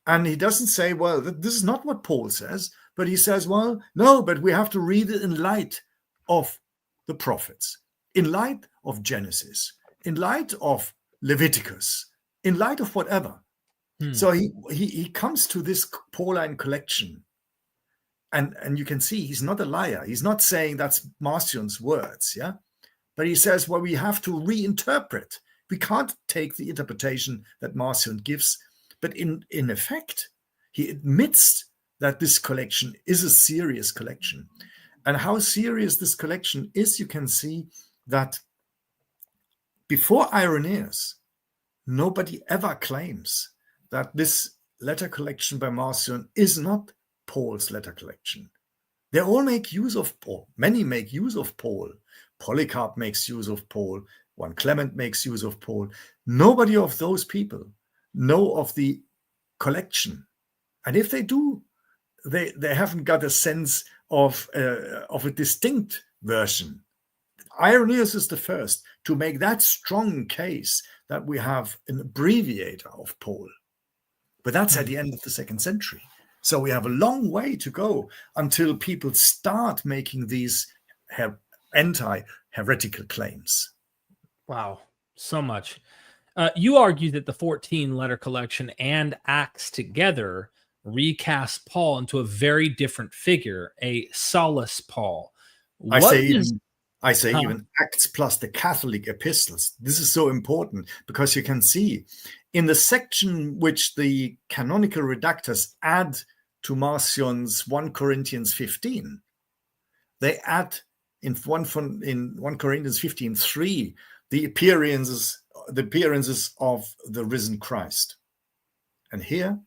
and he doesn't say, well, this is not what Paul says, but he says, well, no, but we have to read it in light of the prophets, in light of Genesis, in light of Leviticus, in light of whatever. So he comes to this Pauline collection, and you can see he's not a liar. He's not saying that's Marcion's words, but he says, well, we have to reinterpret. We can't take the interpretation that Marcion gives, but in effect, he admits that this collection is a serious collection. And how serious this collection is, you can see that before Irenaeus, nobody ever claims that this letter collection by Marcion is not Paul's letter collection. They all make use of Paul. Many make use of Paul. Polycarp makes use of Paul. One Clement makes use of Paul. Nobody of those people know of the collection. And if they do, they haven't got a sense of a distinct version. Irenaeus is the first to make that strong case that we have an abbreviator of Paul. But that's at the end of the 2nd century. So we have a long way to go until people start making these anti-heretical claims. Wow, so much. You argue that the 14 letter collection and Acts together recast Paul into a very different figure, a solus Paul. I say even Acts plus the Catholic epistles. This is so important because you can see in the section which the canonical redactors add to Marcion's 1 Corinthians 15, they add in 1 Corinthians 15:3 the appearances of the risen Christ. And here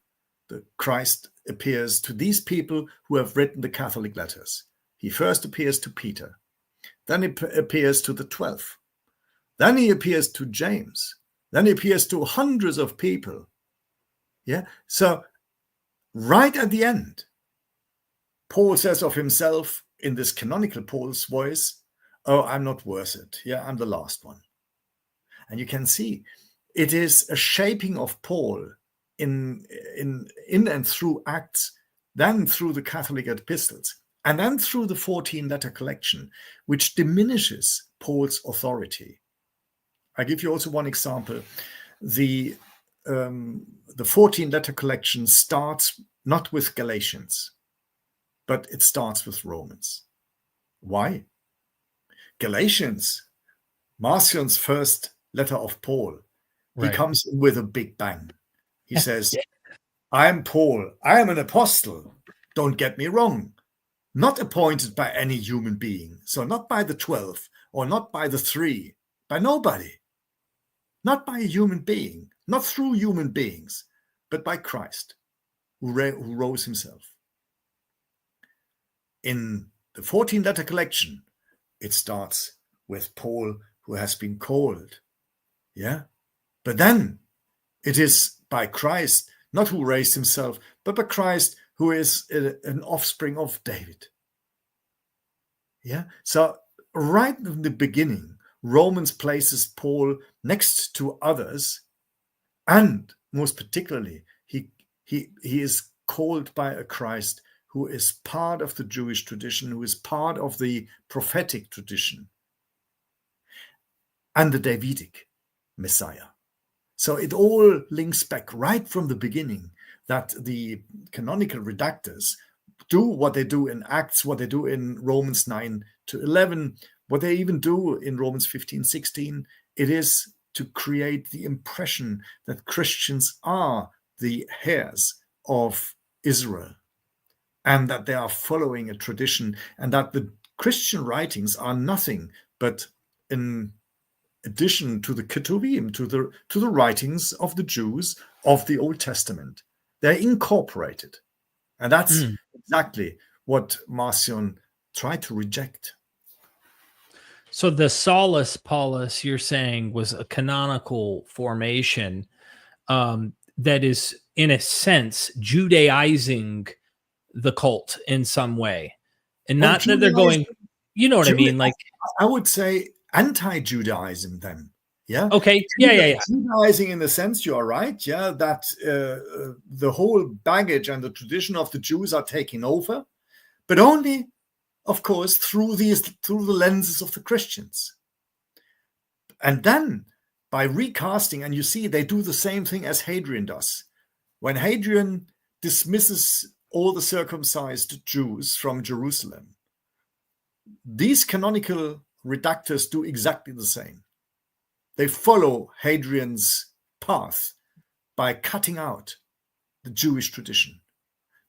the Christ appears to these people who have written the Catholic letters. He first appears to Peter, then he appears to the 12, then he appears to James, then he appears to hundreds of people. Yeah, so right at the end, Paul says of himself in this canonical Paul's voice, "Oh, I'm not worth it. Yeah, I'm the last one." And you can see it is a shaping of Paul in and through Acts, then through the Catholic epistles, and then through the 14 letter collection, which diminishes Paul's authority. I give you also one example. The 14 letter collection starts not with Galatians, but it starts with Romans. Why? Galatians, Marcion's first letter of Paul, he comes in with a big bang. He says, "I am Paul, I am an apostle, don't get me wrong, not appointed by any human being, so not by the 12 or not by the 3, by nobody, not by a human being, not through human beings, but by Christ, who rose himself." In the 14 letter collection, it starts with Paul, who has been called. Yeah, but then it is by Christ, not who raised himself, but by Christ, who is an offspring of David. Yeah, so right in the beginning, Romans places Paul next to others, and most particularly, he is called by a Christ who is part of the Jewish tradition, who is part of the prophetic tradition, and the Davidic Messiah. So it all links back right from the beginning that the canonical redactors do what they do in Acts, what they do in Romans 9 to 11, what they even do in Romans 15, 16. It is to create the impression that Christians are the heirs of Israel and that they are following a tradition, and that the Christian writings are nothing but an addition to the Ketuvim, to the writings of the Jews of the Old Testament. They're incorporated. And that's exactly what Marcion tried to reject. So the Solus Paulus, you're saying, was a canonical formation that is, in a sense, Judaizing the cult in some way. And not that they're going, you know what I mean? Like, I would say anti-Judaism then. Yeah. Okay. Yeah. Judaizing in the sense, you are right. Yeah. That the whole baggage and the tradition of the Jews are taking over, but only, of course, through the lenses of the Christians. And then by recasting, and you see, they do the same thing as Hadrian does. When Hadrian dismisses all the circumcised Jews from Jerusalem, these canonical redactors do exactly the same. They follow Hadrian's path by cutting out the Jewish tradition,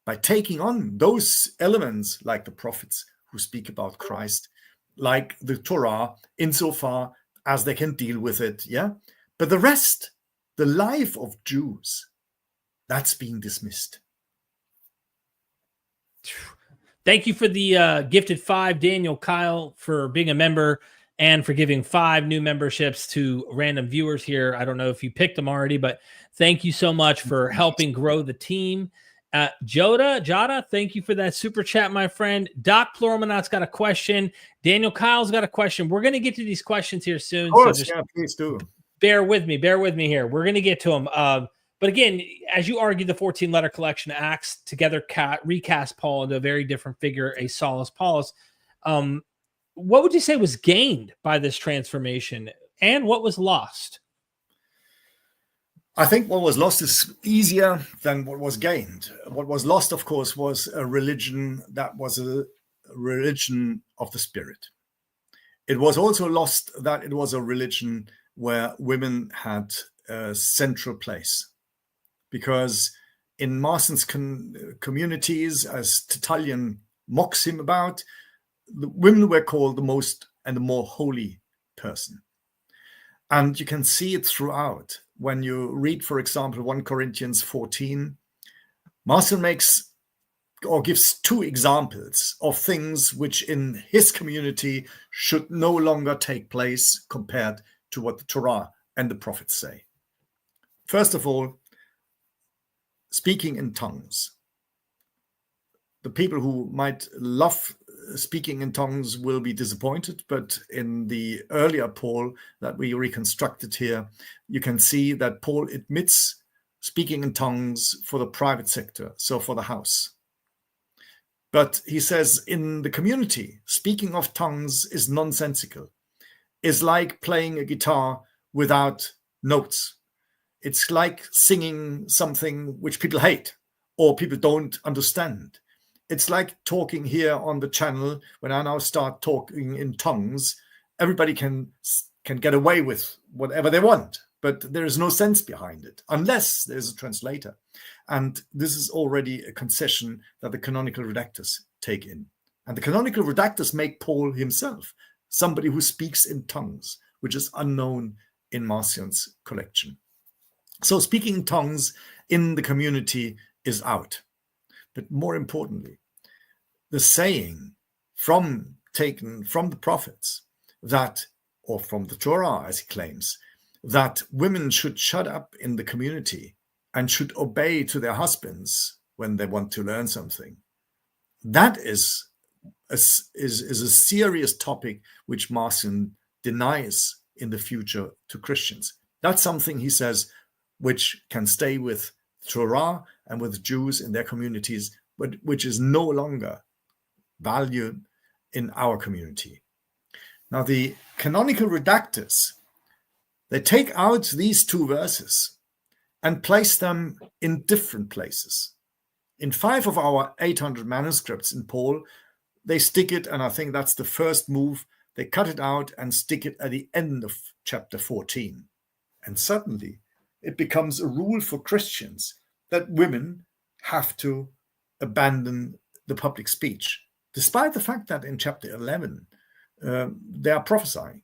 by taking on those elements like the prophets who speak about Christ, like the Torah, insofar as they can deal with it. Yeah. But the rest, the life of Jews, that's being dismissed. Thank you for the gifted 5, Daniel, Kyle, for being a member and for giving 5 new memberships to random viewers here. I don't know if you picked them already, but thank you so much for helping grow the team. Jada, thank you for that super chat, my friend. Doc Pluralmonaut's got a question. Daniel Kyle's got a question. We're going to get to these questions here soon. Of course, so just please do. Bear with me here. We're going to get to them. But again, as you argue, the 14-letter collection acts together recast Paul into a very different figure, a Saulus Paulus. What would you say was gained by this transformation, and what was lost? I think what was lost is easier than what was gained. What was lost, of course, was a religion that was a religion of the spirit. It was also lost that it was a religion where women had a central place. Because in Marcion's communities, as Tertullian mocks him about, the women were called the most and the more holy person. And you can see it throughout. When you read, for example, 1 Corinthians 14, Marcion makes or gives 2 examples of things which in his community should no longer take place compared to what the Torah and the prophets say. First of all, speaking in tongues. The people who might love speaking in tongues will be disappointed, but in the earlier Paul that we reconstructed here, you can see that Paul admits speaking in tongues for the private sector, so for the house. But he says in the community, speaking of tongues is nonsensical. It's like playing a guitar without notes. It's like singing something which people hate or people don't understand. It's like talking here on the channel. When I now start talking in tongues, everybody can get away with whatever they want, but there is no sense behind it unless there's a translator. And this is already a concession that the canonical redactors take in. And the canonical redactors make Paul himself somebody who speaks in tongues, which is unknown in Marcion's collection. So speaking in tongues in the community is out. But more importantly, the saying taken from the prophets that, or from the Torah, as he claims, that women should shut up in the community and should obey to their husbands when they want to learn something. That is a serious topic which Marcion denies in the future to Christians. That's something, he says, which can stay with Torah and with Jews in their communities, but which is no longer valued in our community. Now, the canonical redactors, they take out these 2 verses and place them in different places. In 5 of our 800 manuscripts in Paul, they stick it, and I think that's the first move, they cut it out and stick it at the end of chapter 14. And suddenly, it becomes a rule for Christians that women have to abandon the public speech, despite the fact that in chapter 11, they are prophesying.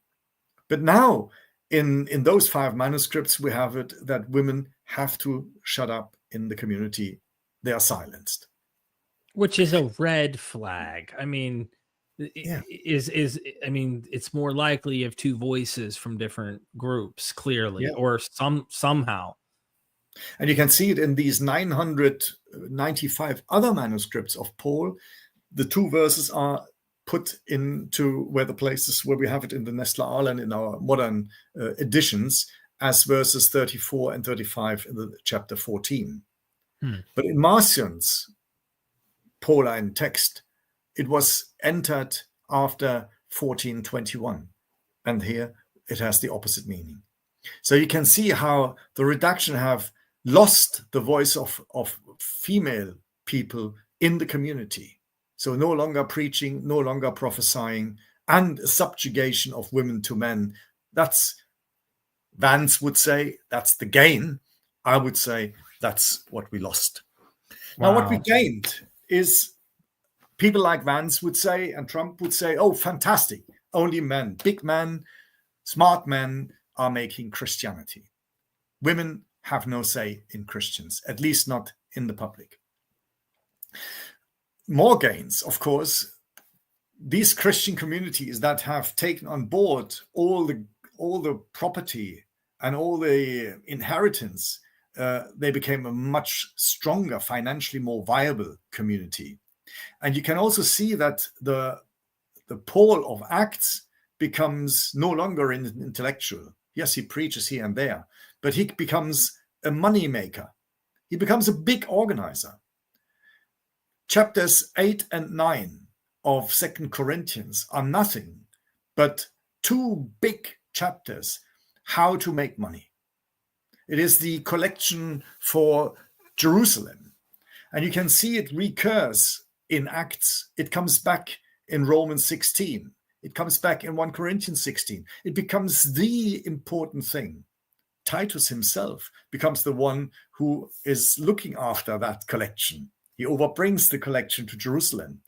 But now, in those 5 manuscripts, we have it that women have to shut up in the community. They are silenced. Which is a red flag. I mean, it's more likely you have 2 voices from different groups, clearly, or somehow. And you can see it in these 995 other manuscripts of Paul. The 2 verses are put into where the places where we have it in the Nestle Aland in our modern editions as verses 34 and 35 in the chapter 14. But in Marcion's Pauline text, it was entered after 1421. And here it has the opposite meaning. So you can see how the redaction have lost the voice of female people in the community. So no longer preaching, no longer prophesying, and a subjugation of women to men. That's, Vance would say, that's the gain. I would say that's what we lost. Wow. Now, what we gained is people like Vance would say, and Trump would say, oh, fantastic. Only men, big men, smart men are making Christianity. Women have no say in Christians, at least not in the public. more gains, of course. These Christian communities that have taken on board all the property and all the inheritance, they became a much stronger, financially more viable community. And you can also see that the Paul of Acts becomes no longer an intellectual. Yes, he preaches here and there, but he becomes a money maker. He becomes a big organizer. Chapters 8 and 9 of 2 Corinthians are nothing but two big chapters, how to make money. It is the collection for Jerusalem. And you can see it recurs in Acts. It comes back in Romans 16. It comes back in 1 Corinthians 16. It becomes the important thing. Titus himself becomes the one who is looking after that collection. He overbrings the collection to Jerusalem.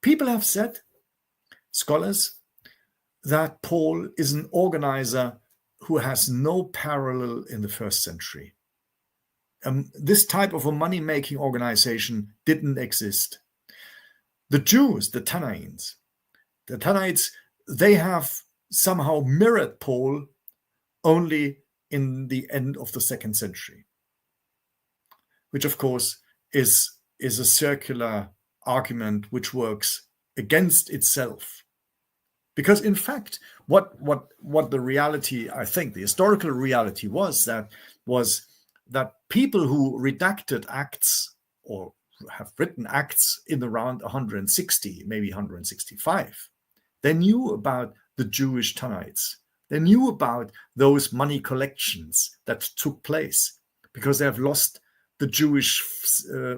People have said, scholars, that Paul is an organizer who has no parallel in the first century. This type of a money-making organization didn't exist. The Jews, the Tannaeans, they have somehow mirrored Paul only in the end of the second century, which of course is a circular argument which works against itself. Because in fact, what the reality, I think, the historical reality was that people who redacted Acts or have written Acts in around 160, maybe 165, they knew about the Jewish Tannaeans. They knew about those money collections that took place because they have lost the Jewish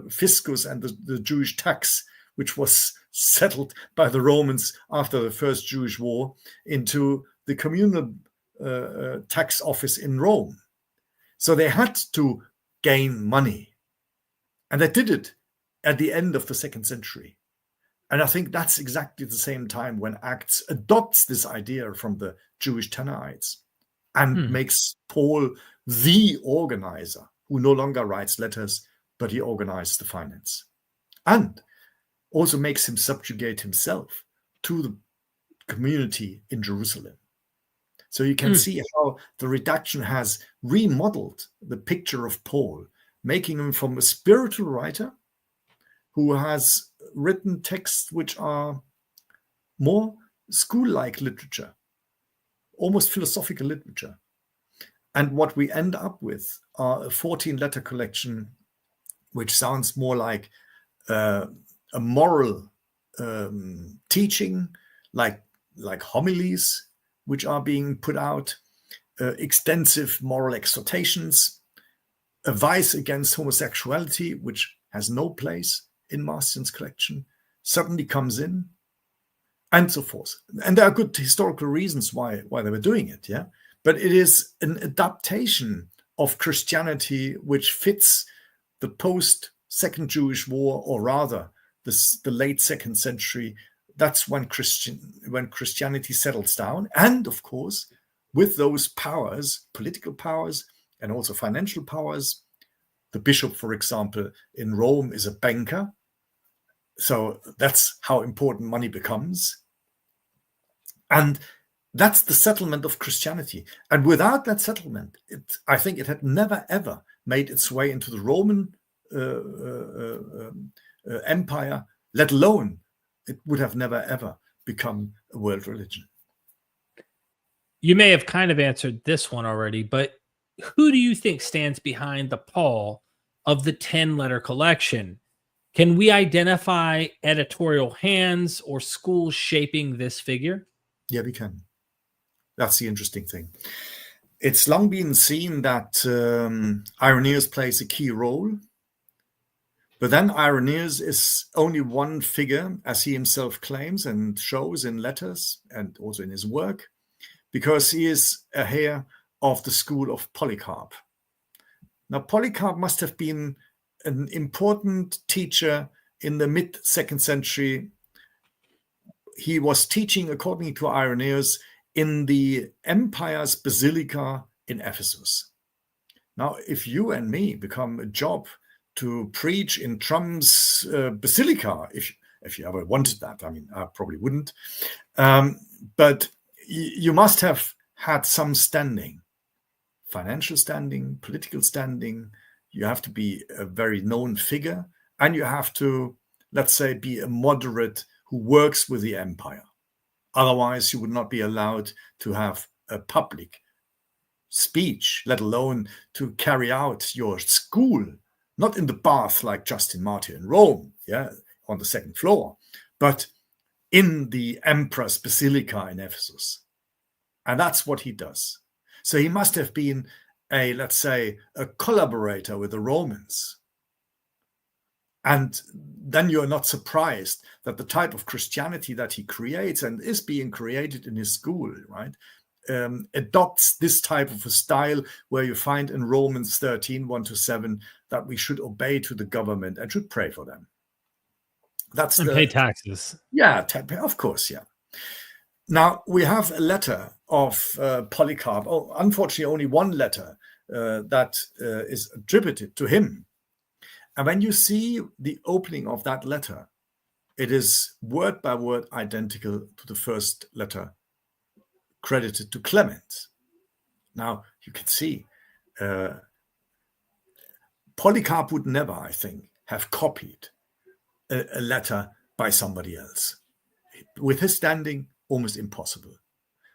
fiscus and the Jewish tax, which was settled by the Romans after the First Jewish War, into the communal tax office in Rome. So they had to gain money. And they did it at the end of the second century. And I think that's exactly the same time when Acts adopts this idea from the Jewish Tannaeans and makes Paul the organizer who no longer writes letters, but he organizes the finance. And also makes him subjugate himself to the community in Jerusalem. So you can see how the redaction has remodeled the picture of Paul, making him from a spiritual writer who has written texts which are more school-like literature, almost philosophical literature. And what we end up with are a 14-letter collection, which sounds more like a moral teaching, like homilies, which are being put out, extensive moral exhortations, advice against homosexuality, which has no place in Marcion's collection, suddenly comes in, and so forth. And there are good historical reasons why they were doing it, yeah. But it is an adaptation of Christianity which fits the post-Second Jewish War, or rather the late second century. That's when Christianity settles down. And of course, with those powers, political powers and also financial powers, the bishop, for example, in Rome is a banker. So that's how important money becomes. And that's the settlement of Christianity. And without that settlement, I think it had never, ever made its way into the Roman Empire, let alone it would have never, ever become a world religion. You may have kind of answered this one already, but who do you think stands behind the Paul of the 10-letter collection? Can we identify editorial hands or schools shaping this figure? Yeah, we can. That's the interesting thing. It's long been seen that Irenaeus plays a key role. But then Irenaeus is only one figure, as he himself claims and shows in letters and also in his work, because he is a heir of the school of Polycarp. Now, Polycarp must have been an important teacher in the mid-second century. He was teaching, according to Irenaeus, in the empire's basilica in Ephesus. Now, if you and me become a job to preach in Trump's basilica, if you ever wanted that. I mean, I probably wouldn't. But you must have had some standing, financial standing, political standing. You have to be a very known figure, and you have to, let's say, be a moderate who works with the empire. Otherwise, you would not be allowed to have a public speech, let alone to carry out your school, not in the bath like Justin Martyr in Rome, on the second floor, but in the emperor's basilica in Ephesus. And that's what he does. So he must have been let's say, a collaborator with the Romans. And then you're not surprised that the type of Christianity that he creates and is being created in his school, right, adopts this type of a style where you find in Romans 13, 1-7, that we should obey to the government and should pray for them. That's and pay taxes. Yeah, of course, yeah. Now, we have a letter of Polycarp. Oh, unfortunately, only one letter that is attributed to him. And when you see the opening of that letter, it is word by word identical to the first letter credited to Clement. Now, you can see Polycarp would never, I think, have copied a letter by somebody else. With his standing, almost impossible.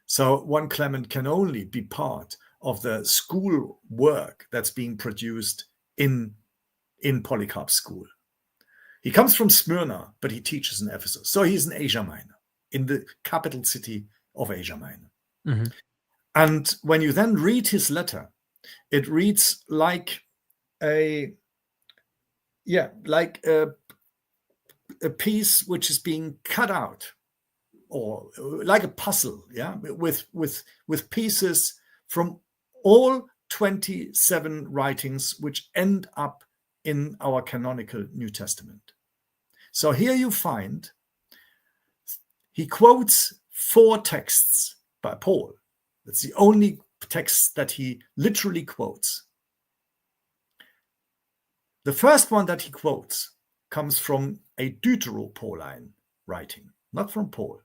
So 1 Clement can only be part of the school work that's being produced in Polycarp's school. He comes from Smyrna, but he teaches in Ephesus. So he's in Asia Minor, in the capital city of Asia Minor. Mm-hmm. And when you then read his letter, it reads like a piece which is being cut out, or like a puzzle, with pieces from all 27 writings which end up in our canonical New Testament. So here you find he quotes 4 texts by Paul. That's the only text that he literally quotes. The first one that he quotes comes from a Deutero-Pauline writing, not from Paul.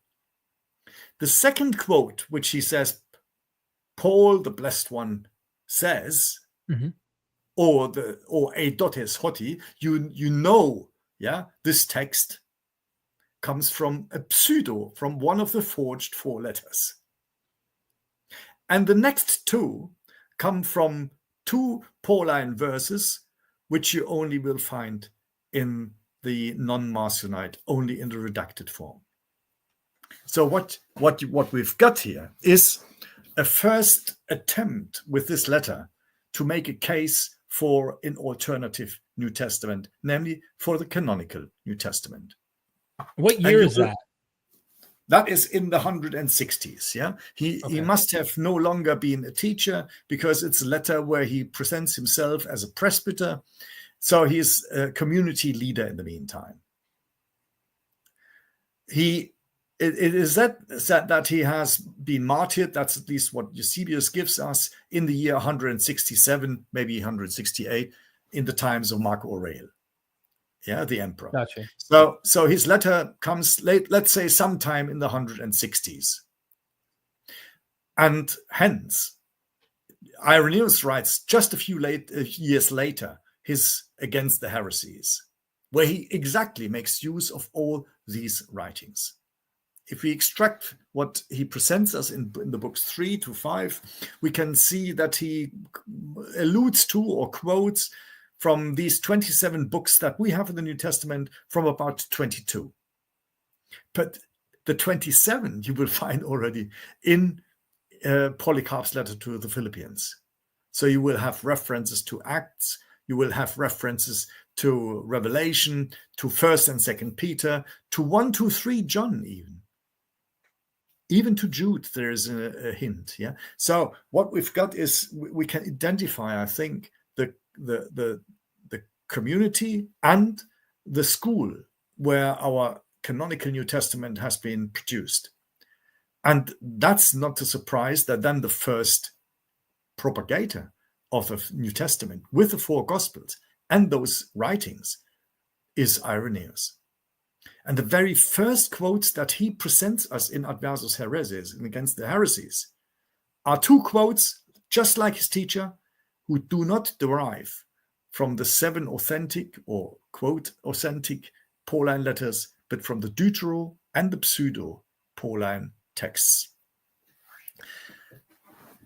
The second quote, which he says, Paul, the blessed one, says, mm-hmm. or a dotes hoti, you know, this text comes from a pseudo, from one of the forged 4 letters. And the next 2 come from 2 Pauline verses, which you only will find in the non-Marcionite, only in the redacted form. So what we've got here is a first attempt with this letter to make a case for an alternative New Testament, namely for the canonical New Testament. What year is that? That is in the 160s. Yeah, he must have no longer been a teacher, because it's a letter where he presents himself as a presbyter. So he's a community leader in the meantime. It is that he has been martyred. That's at least what Eusebius gives us in the year 167, maybe 168, in the times of Mark Aurel, the emperor. Gotcha. So his letter comes late, let's say sometime in the 160s. And hence, Irenaeus writes just a few years later his Against the Heresies, where he exactly makes use of all these writings. If we extract what he presents us in the books 3-5, we can see that he alludes to or quotes from these 27 books that we have in the New Testament from about 22. But the 27 you will find already in Polycarp's letter to the Philippians. So you will have references to Acts, you will have references to Revelation, to 1st and 2nd Peter, to 1, 2, 3 John even to Jude, there is a hint. So what we've got is we can identify, I think, the community and the school where our canonical New Testament has been produced. And that's not a surprise that then the first propagator of the New Testament with the 4 Gospels and those writings is Irenaeus. And the very first quotes that he presents us in Adversus Hereses, and against the heresies, are two quotes, just like his teacher, who do not derive from the 7 authentic or quote authentic Pauline letters, but from the Deutero and the pseudo-Pauline texts.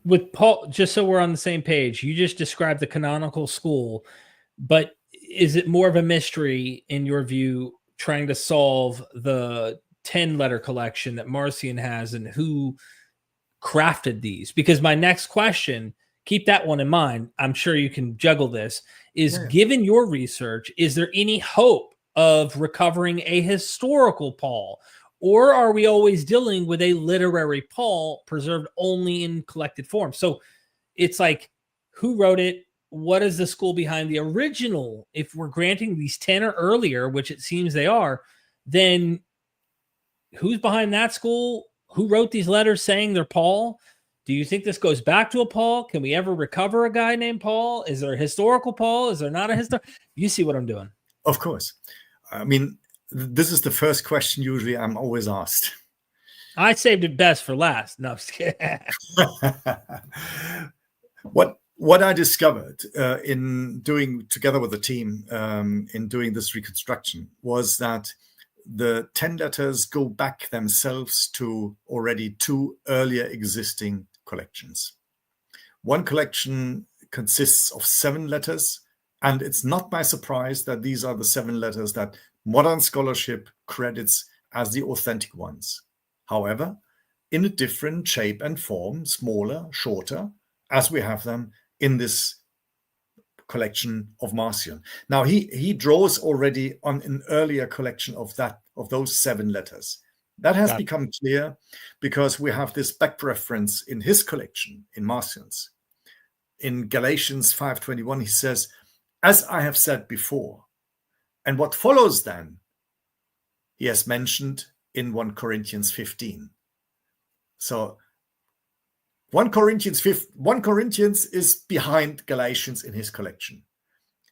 With Paul, just so we're on the same page, you just described the canonical school, but is it more of a mystery in your view trying to solve the 10-letter collection that Marcion has and who crafted these? Because my next question, keep that one in mind, I'm sure you can juggle this, is given your research, is there any hope of recovering a historical Paul? Or are we always dealing with a literary Paul preserved only in collected form? So it's like, who wrote it? What is the school behind the original? If we're granting these 10 or earlier, which it seems they are, then who's behind that school? Who wrote these letters saying they're Paul? Do you think this goes back to a Paul? Can we ever recover a guy named Paul? Is there a historical Paul? Is there not a historical? You see what I'm doing? Of course. I mean, this is the first question usually I'm always asked. I saved it best for last. No, I'm just kidding. What I discovered in doing, together with the team, in doing this reconstruction was that the 10 letters go back themselves to already 2 earlier existing collections. One collection consists of 7 letters, and it's not by surprise that these are the 7 letters that modern scholarship credits as the authentic ones. However, in a different shape and form, smaller, shorter, as we have them in this collection of Marcion. Now, he draws already on an earlier collection of those 7 letters. That has become clear because we have this back reference in his collection, in Marcion's. In Galatians 5:21, he says, "As I have said before." And what follows then, he has mentioned in 1 Corinthians 15. So 1 Corinthians is behind Galatians in his collection.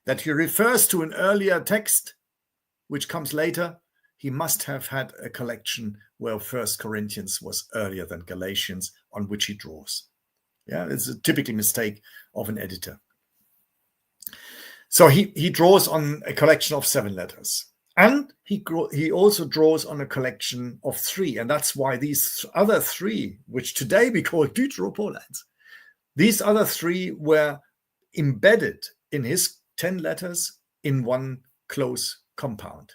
That he refers to an earlier text, which comes later, he must have had a collection where 1 Corinthians was earlier than Galatians, on which he draws. Yeah, it's a typical mistake of an editor. So he draws on a collection of 7 letters. And he also draws on a collection of 3. And that's why these other 3, which today we call Deuteropaulines, these other 3 were embedded in his 10 letters in one close compound.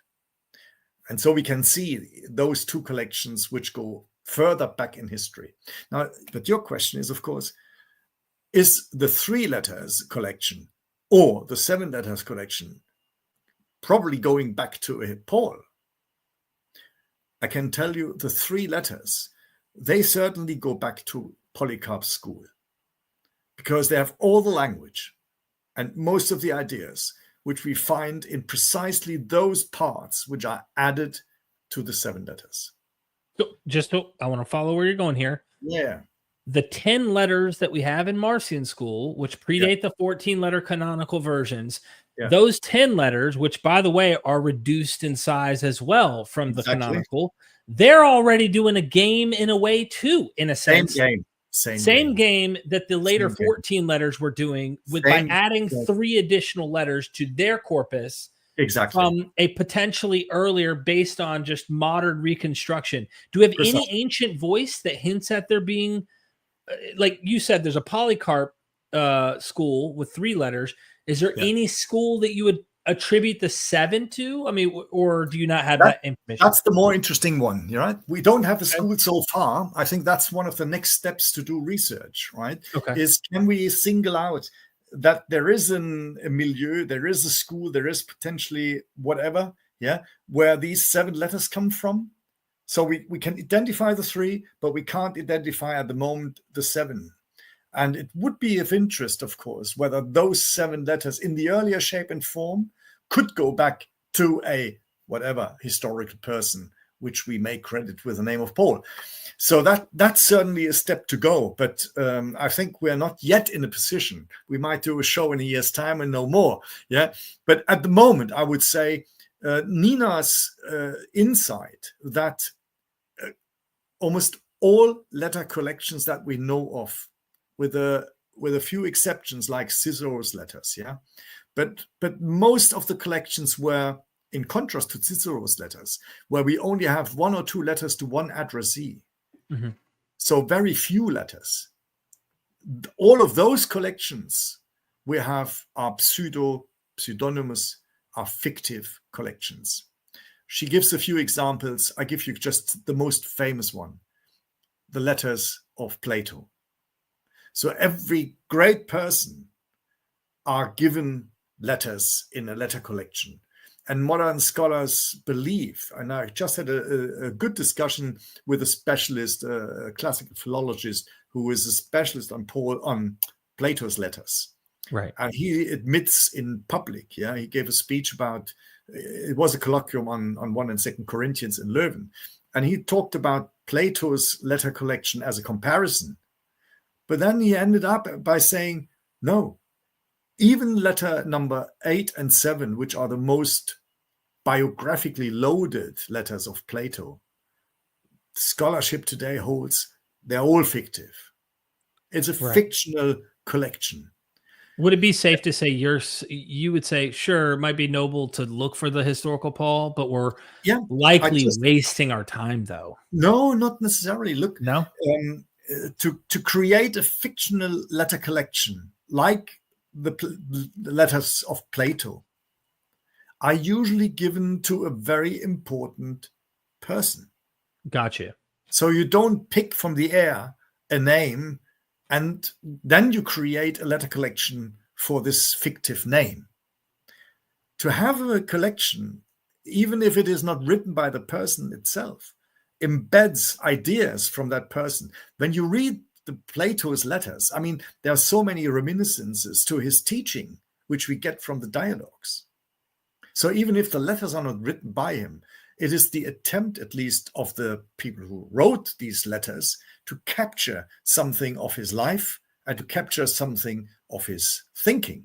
And so we can see those 2 collections which go further back in history. Now, but your question is, of course, is the 3 letters collection or the 7 letters collection probably going back to a Paul? I can tell you the 3 letters, they certainly go back to Polycarp's school because they have all the language and most of the ideas which we find in precisely those parts which are added to the 7 letters. So I want to follow where you're going here. Yeah. The 10 letters that we have in Marcion school, which predate the 14-letter canonical versions, those 10 letters, which, by the way, are reduced in size as well from the canonical, they're already doing a game in a way, too, in a sense. Same game that the later 14 letters were doing by adding 3 additional letters to their corpus from a potentially earlier based on just modern reconstruction. Do we have any ancient voice that hints at there being, like you said, there's a Polycarp school with 3 letters. Is there any school that you would attribute the 7 to? I mean, or do you not have that information? That's the more interesting one, right? We don't have a school so far. I think that's one of the next steps to do research, right? Is can we single out that there is a milieu, there is a school, there is potentially whatever, where these 7 letters come from? So we can identify the 3, but we can't identify at the moment the 7. And it would be of interest, of course, whether those 7 letters in the earlier shape and form could go back to a whatever historical person which we may credit with the name of Paul. So that's certainly a step to go. But I think we're not yet in a position. We might do a show in a year's time and know more. Yeah. But at the moment, I would say Nina's insight that almost all letter collections that we know of, with a few exceptions like Cicero's letters, yeah, but most of the collections were, in contrast to Cicero's letters, where we only have 1 or 2 letters to one addressee, so very few letters. All of those collections we have are pseudonymous, are fictive collections. She gives a few examples. I give you just the most famous one, the letters of Plato. So every great person are given letters in a letter collection. And modern scholars believe, and I just had a good discussion with a specialist, a classical philologist, who is a specialist on Plato's letters. Right. And he admits in public, yeah, he gave a speech about, it was a colloquium on 1 and 2 Corinthians in Leuven. And he talked about Plato's letter collection as a comparison. But then he ended up by saying, no, even letter number 8 and 7, which are the most biographically loaded letters of Plato, scholarship today holds they're all fictive. It's a fictional collection. Would it be safe to say you would say, sure, it might be noble to look for the historical Paul, but we're likely wasting our time, though? No, not necessarily. Look, no. To create a fictional letter collection like the letters of Plato are usually given to a very important person. Gotcha. So you don't pick from the air a name and then you create a letter collection for this fictive name. To have a collection, even if it is not written by the person itself, embeds ideas from that person. When you read the Plato's letters, I mean, there are so many reminiscences to his teaching, which we get from the dialogues. So even if the letters are not written by him, it is the attempt, at least, of the people who wrote these letters to capture something of his life and to capture something of his thinking.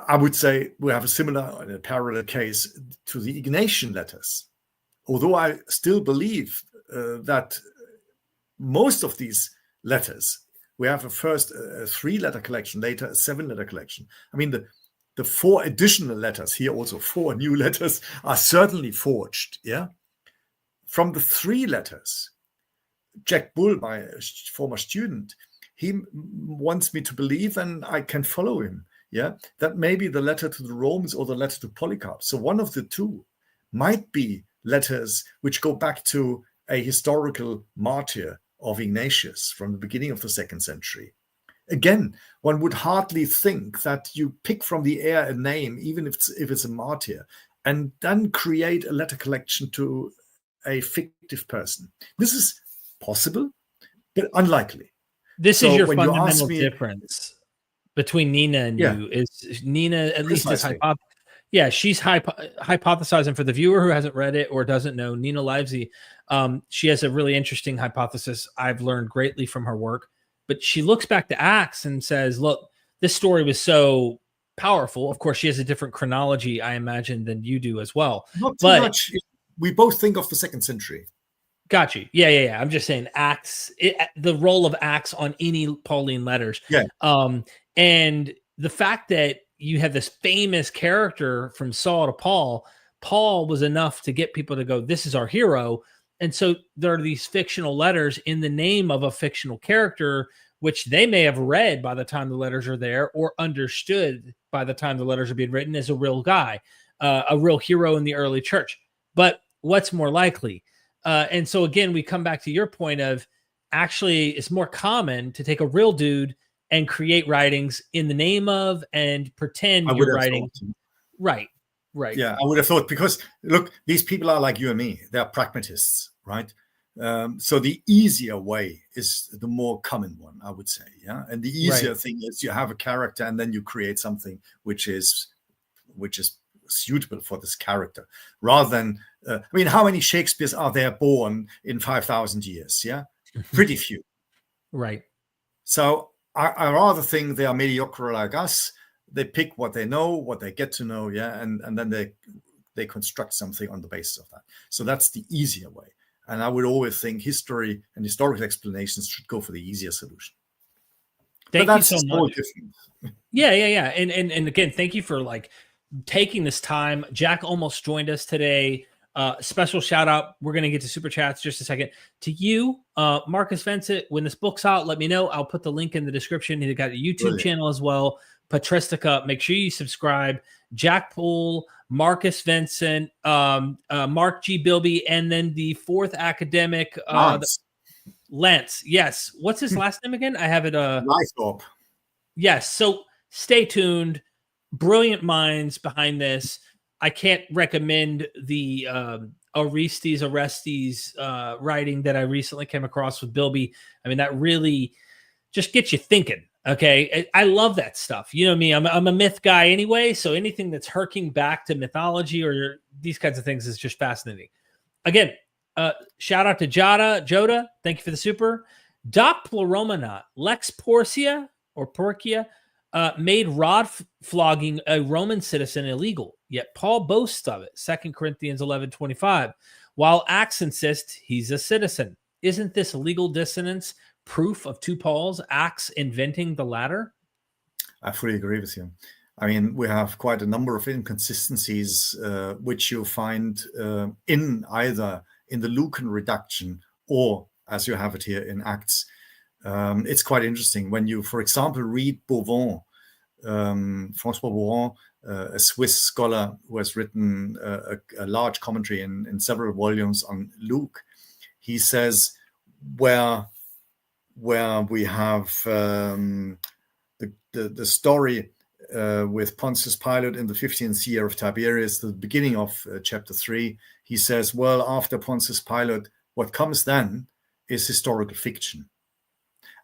I would say we have a similar and a parallel case to the Ignatian letters. Although I still believe that most of these letters, we have a first 3-letter collection, later a 7-letter collection. I mean, the 4 additional letters, here also 4 new letters, are certainly forged. Yeah, from the 3 letters, Jack Bull, my former student, he wants me to believe, and I can follow him, yeah, that maybe the letter to the Romans or the letter to Polycarp, so one of the 2, might be letters which go back to a historical martyr of Ignatius from the beginning of the 2nd century. Again, one would hardly think that you pick from the air a name, even if it's a martyr, and then create a letter collection to a fictive person. This is possible, but unlikely. This is your fundamental difference between Nina and you. Is Nina, at least is she's hypothesizing for the viewer who hasn't read it or doesn't know Nina Livesey. She has a really interesting hypothesis. I've learned greatly from her work, but she looks back to Acts and says, look, this story was so powerful. Of course, she has a different chronology, I imagine, than you do as well. Not too much. We both think of the 2nd century. Got you. Yeah. I'm just saying Acts, the role of Acts on any Pauline letters. Yeah. And the fact that you have this famous character from Saul to Paul was enough to get people to go, this is our hero. And so there are these fictional letters in the name of a fictional character, which they may have read by the time the letters are there or understood by the time the letters are being written as a real guy, a real hero in the early church. But what's more likely? And so again, we come back to your point of actually it's more common to take a real dude and create writings in the name of and pretend you're writing. Right. Yeah, I would have thought, because look, these people are like you and me. They're pragmatists, right? So the easier way is the more common one, I would say. Yeah, and the easier thing is you have a character and then you create something which is suitable for this character, rather than, I mean, how many Shakespeares are there born in 5,000 years? Yeah, pretty few. Right. So I rather think they are mediocre like us. They pick what they know, what they get to know, yeah, and then they construct something on the basis of that. So that's the easier way. And I would always think history and historical explanations should go for the easier solution. Thank you so much. Different. Yeah. And again, thank you for like taking this time. Jack almost joined us today. Special shout out. We're going to get to super chats just a second. To you, Markus Vinzent, when this book's out, let me know. I'll put the link in the description. He's got a YouTube channel as well. Patristica. Make sure you subscribe. Jack Poole, Markus Vinzent, Mark G. Bilby, and then the fourth academic, Lance. Yes. What's his last name again? I have it. Lotharp. Yes. So stay tuned. Brilliant minds behind this. I can't recommend the Orestes writing that I recently came across with Bilby. I mean, that really just gets you thinking. Okay. I love that stuff. You know me, I'm a myth guy anyway. So anything that's harking back to mythology or these kinds of things is just fascinating. Again, shout out to Joda. Thank you for the super. Doc Pluromana, Lex Porcia made rod flogging a Roman citizen illegal, yet Paul boasts of it. 2 Corinthians 11:25. While Acts insists he's a citizen. Isn't this legal dissonance proof of two Pauls, Acts inventing the latter? I fully agree with you. I mean, we have quite a number of inconsistencies which you find in either in the Lucan redaction or as you have it here in Acts. It's quite interesting when you, for example, read Beauvon, François Beauvon, a Swiss scholar who has written a large commentary in several volumes on Luke. He says where we have the story with Pontius Pilate in the 15th year of Tiberius, the beginning of chapter 3, he says, well, after Pontius Pilate, what comes then is historical fiction.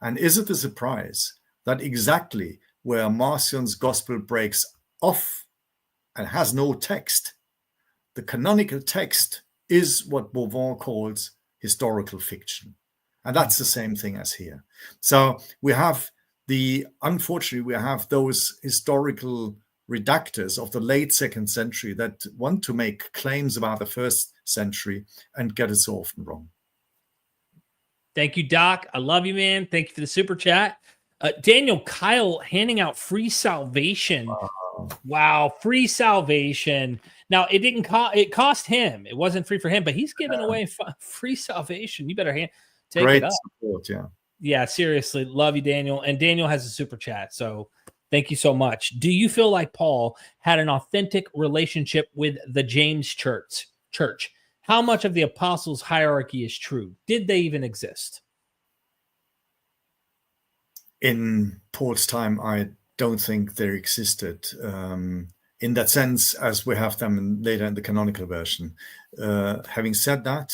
And is it a surprise that exactly where Marcion's gospel breaks off and has no text, the canonical text is what Beauvon calls historical fiction. And that's the same thing as here. So unfortunately, we have those historical redactors of the late 2nd century that want to make claims about the 1st century and get it so often wrong. Thank you, Doc. I love you, man. Thank you for the super chat. Daniel Kyle handing out free salvation. Wow, free salvation. Now, it cost him. It wasn't free for him, but he's giving away free salvation. You better take Great it up. Support, yeah. Yeah, seriously. Love you, Daniel. And Daniel has a super chat. So thank you so much. Do you feel like Paul had an authentic relationship with the James Church? How much of the apostles' hierarchy is true? Did they even exist? In Paul's time, I don't think they existed in that sense as we have them later in the canonical version. Having said that,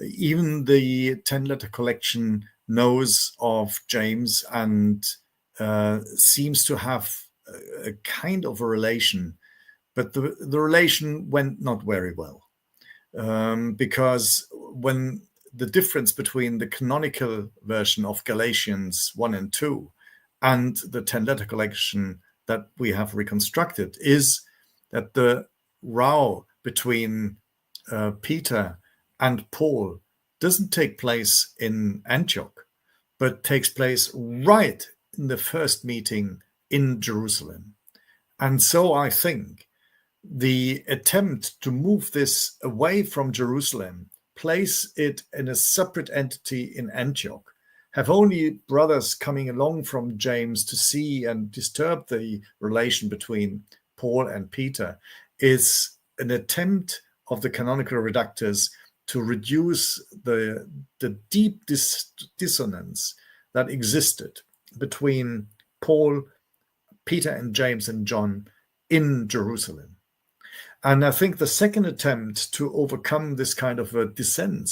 even the 10-letter collection knows of James and seems to have a kind of a relation, but the relation went not very well. Because when the difference between the canonical version of Galatians 1 and 2 and the 10-letter collection that we have reconstructed is that the row between Peter and Paul doesn't take place in Antioch, but takes place right in the first meeting in Jerusalem. And so I think the attempt to move this away from Jerusalem, place it in a separate entity in Antioch, have only brothers coming along from James to see and disturb the relation between Paul and Peter, is an attempt of the canonical redactors to reduce the deep dissonance that existed between Paul, Peter and James and John in Jerusalem. And I think the second attempt to overcome this kind of a dissent,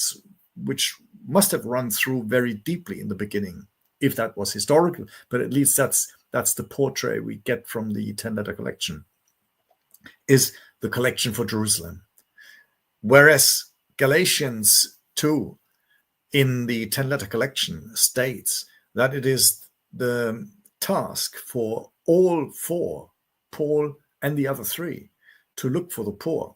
which must have run through very deeply in the beginning, if that was historical, but at least that's the portrait we get from the 10-letter collection, is the collection for Jerusalem. Whereas Galatians 2 in the 10-letter collection states that it is the task for all four, Paul and the other three, to look for the poor.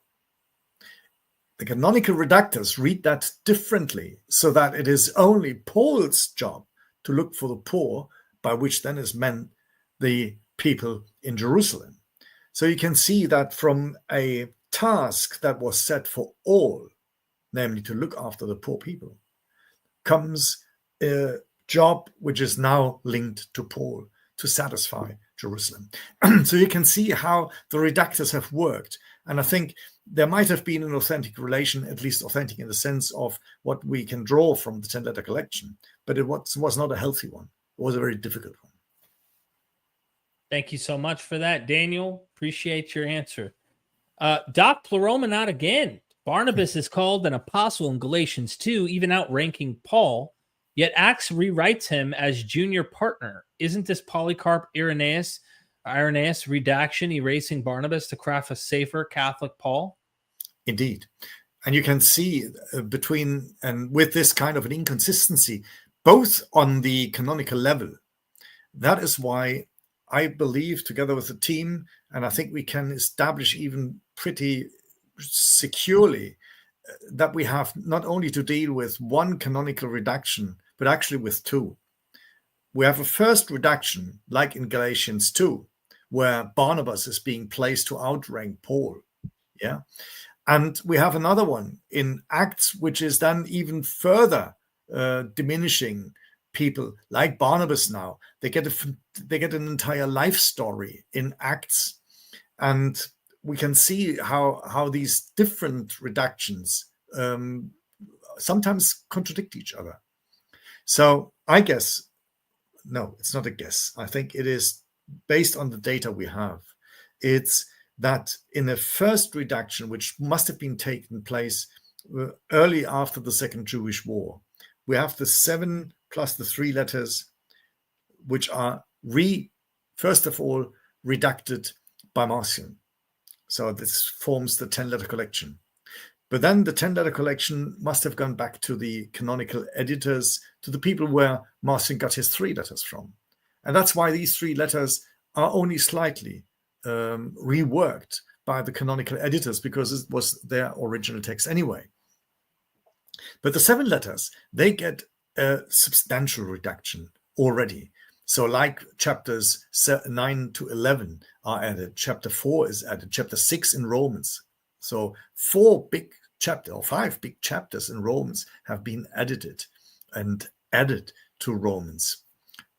The canonical redactors read that differently, so that it is only Paul's job to look for the poor, by which then is meant the people in Jerusalem. So you can see that from a task that was set for all, namely to look after the poor people, comes a job which is now linked to Paul to satisfy Jerusalem. So you can see how the redactors have worked. And I think there might have been an authentic relation, at least authentic in the sense of what we can draw from the 10-letter collection, but it was not a healthy one. It was a very difficult one. Thank you so much for that, Daniel. Appreciate your answer. Doc Pleromenot again. Barnabas is called an apostle in Galatians 2, even outranking Paul, yet Acts rewrites him as junior partner. Isn't this Polycarp Irenaeus redaction erasing Barnabas to craft a safer Catholic Paul? Indeed. And you can see between and with this kind of an inconsistency, both on the canonical level. That is why I believe, together with the team, and I think we can establish even pretty securely that we have not only to deal with one canonical redaction, but actually with two. We have a first redaction, like in Galatians 2, where Barnabas is being placed to outrank Paul. Yeah. And we have another one in Acts, which is then even further diminishing people like Barnabas now. They get an entire life story in Acts. And we can see how these different redactions sometimes contradict each other. So I guess, no, it's not a guess. I think it is based on the data we have. It's that in the first redaction, which must have been taken place early after the Second Jewish War, we have the 7 plus the 3 letters, which are first of all redacted by Marcion. So this forms the 10-letter collection. But then the 10-letter collection must have gone back to the canonical editors, to the people where Marcion got his 3 letters from. And that's why these 3 letters are only slightly reworked by the canonical editors, because it was their original text anyway. But the 7 letters, they get a substantial reduction already. So like chapters 9 to 11 are added, chapter 4 is added, chapter 6 in Romans. So 5 big chapters in Romans have been edited and added to Romans.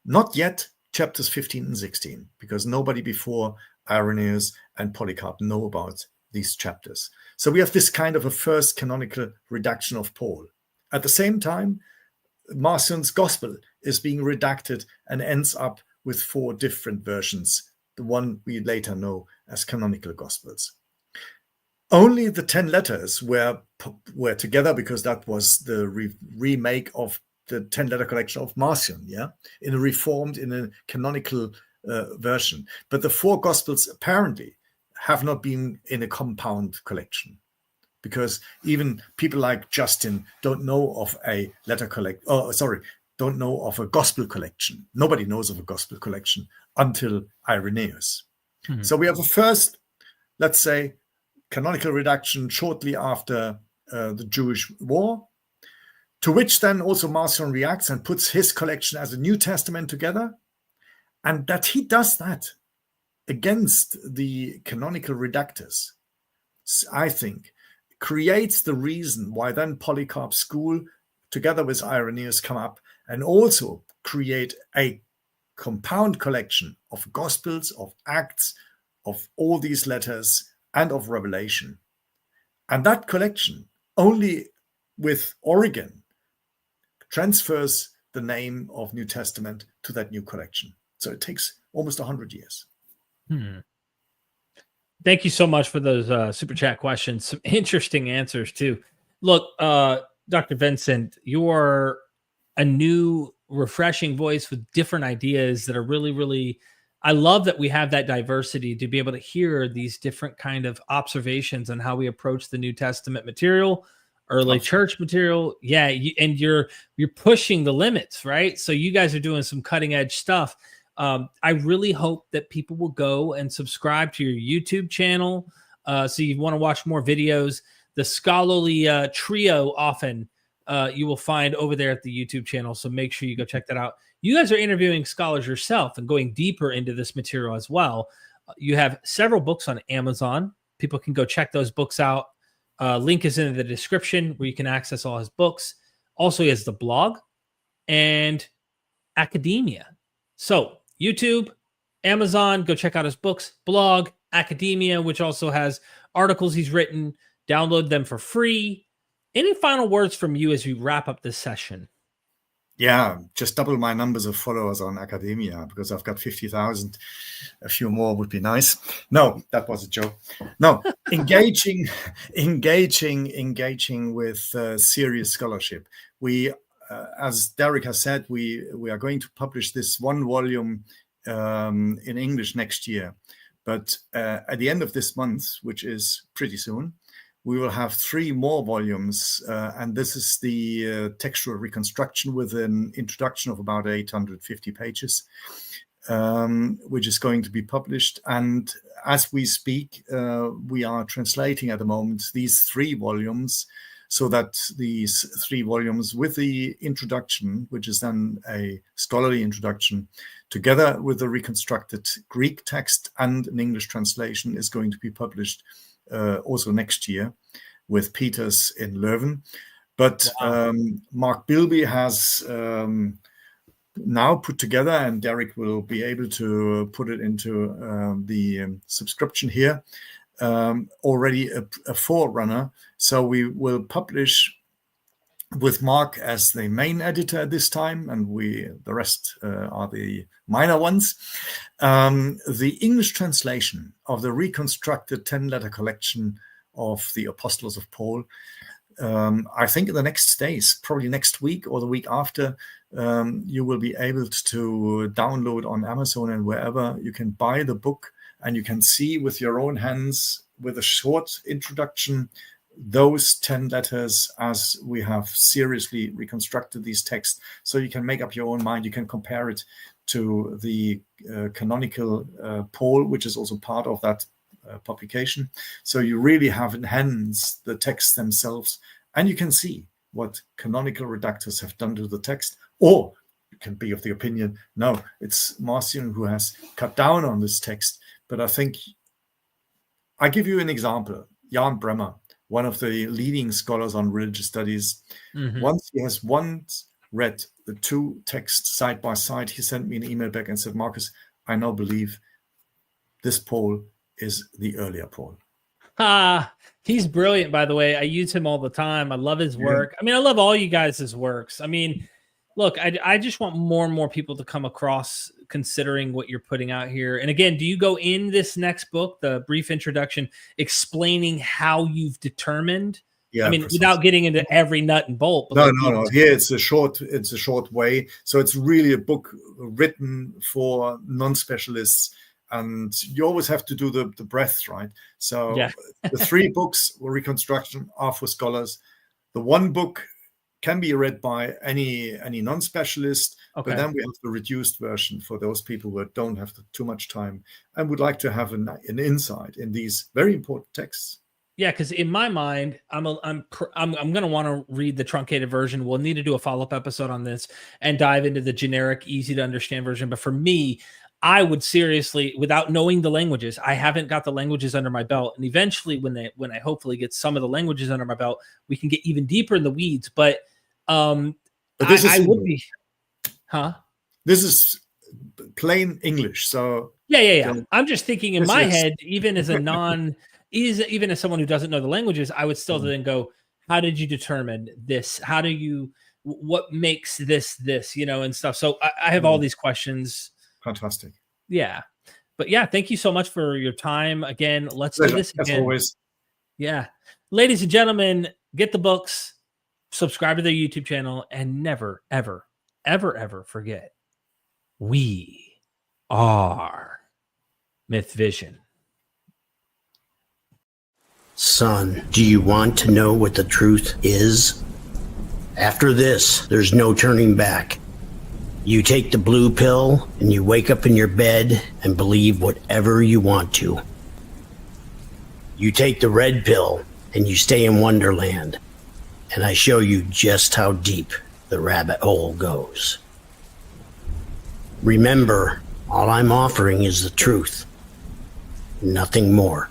Not yet chapters 15 and 16, because nobody before Irenaeus and Polycarp know about these chapters. So we have this kind of a first canonical redaction of Paul. At the same time, Marcion's gospel is being redacted and ends up with 4 different versions, the one we later know as canonical gospels. Only the 10 letters were together, because that was the remake of the 10-letter collection of Marcion, in a canonical version. But the 4 gospels apparently have not been in a compound collection, because even people like Justin don't know of a don't know of a gospel collection. Nobody knows of a gospel collection until Irenaeus. Mm-hmm. So we have a first, let's say, canonical redaction shortly after the Jewish War, to which then also Marcion reacts and puts his collection as a New Testament together. And that he does that against the canonical redactors, I think, creates the reason why then Polycarp's school, together with Irenaeus, come up and also create a compound collection of Gospels, of Acts, of all these letters, and of Revelation. And that collection, only with Origen, transfers the name of New Testament to that new collection. So it takes almost 100 years. Thank you so much for those super chat questions. Some interesting answers too. Look, Dr. Vinzent, you're a new, refreshing voice with different ideas that are really, really I love that we have that diversity to be able to hear these different kind of observations on how we approach the New Testament material, early church material. Yeah, and you're pushing the limits, right? So you guys are doing some cutting edge stuff. I really hope that people will go and subscribe to your YouTube channel. So you want to watch more videos. The scholarly trio often you will find over there at the YouTube channel. So make sure you go check that out. You guys are interviewing scholars yourself and going deeper into this material as well. You have several books on Amazon. People can go check those books out. Link is in the description where you can access all his books. Also, he has the blog and academia. So YouTube, Amazon, go check out his books, blog, academia, which also has articles he's written. Download them for free. Any final words from you as we wrap up this session? Yeah, just double my numbers of followers on academia because I've got 50,000. A few more would be nice. No, that was a joke. No, engaging with serious scholarship. We, as Derek has said, we are going to publish this one volume in English next year. But at the end of this month, which is pretty soon, we will have 3 more volumes, and this is the textual reconstruction with an introduction of about 850 pages, which is going to be published. And as we speak, we are translating at the moment these 3 volumes, so that these 3 volumes with the introduction, which is then a scholarly introduction, together with the reconstructed Greek text and an English translation, is going to be published also next year with Peters in Leuven. But wow. Mark Bilby has now put together, and Derek will be able to put it into the subscription here, already a forerunner. So we will publish with Mark as the main editor at this time, and the rest are the minor ones. The English translation of the reconstructed 10-letter collection of the Apostles of Paul. I think in the next days, probably next week or the week after, you will be able to download on Amazon and wherever. You can buy the book and you can see with your own hands, with a short introduction, those 10 letters as we have seriously reconstructed these texts. So you can make up your own mind. You can compare it to the canonical Paul, which is also part of that publication. So you really have in hands the texts themselves, and you can see what canonical redactors have done to the text. Or you can be of the opinion, no, it's Marcion who has cut down on this text. But I think I give you an example. Jan Bremer, one of the leading scholars on religious studies, once he has read the 2 texts side by side, he sent me an email back and said, Markus, I now believe this Paul is the earlier Paul. He's brilliant, by the way. I use him all the time. I love his work. I mean, I love all you guys' works. I mean, look, I just want more and more people to come across considering what you're putting out here. And again, do you go in this next book, the brief introduction, explaining how you've determined? Yeah, I mean, precisely. Without getting into every nut and bolt. But no. Here it's a short way. So it's really a book written for non-specialists, and you always have to do the breadth, right? So the 3 books, reconstruction, are for scholars. The 1 book can be read by any non-specialist, but then we have the reduced version for those people who don't have too much time and would like to have an insight in these very important texts. Yeah, because in my mind, I'm going to want to read the truncated version. We'll need to do a follow-up episode on this and dive into the generic, easy to understand version. But for me, I would seriously, without knowing the languages, I haven't got the languages under my belt. And eventually, when I hopefully get some of the languages under my belt, we can get even deeper in the weeds. But this I would be, This is plain English. So yeah. I'm just thinking in my head, even as even as someone who doesn't know the languages, I would still then go, how did you determine this? What makes this, and stuff. So I have all these questions. Fantastic. Yeah. But yeah, thank you so much for your time. Again, let's do this again. As always. Yeah. Ladies and gentlemen, get the books, subscribe to their YouTube channel, and never, ever, ever, ever forget, we are Myth Vision. Son, do you want to know what the truth is? After this, there's no turning back. You take the blue pill and you wake up in your bed and believe whatever you want to. You take the red pill and you stay in Wonderland, and I show you just how deep the rabbit hole goes. Remember, all I'm offering is the truth, nothing more.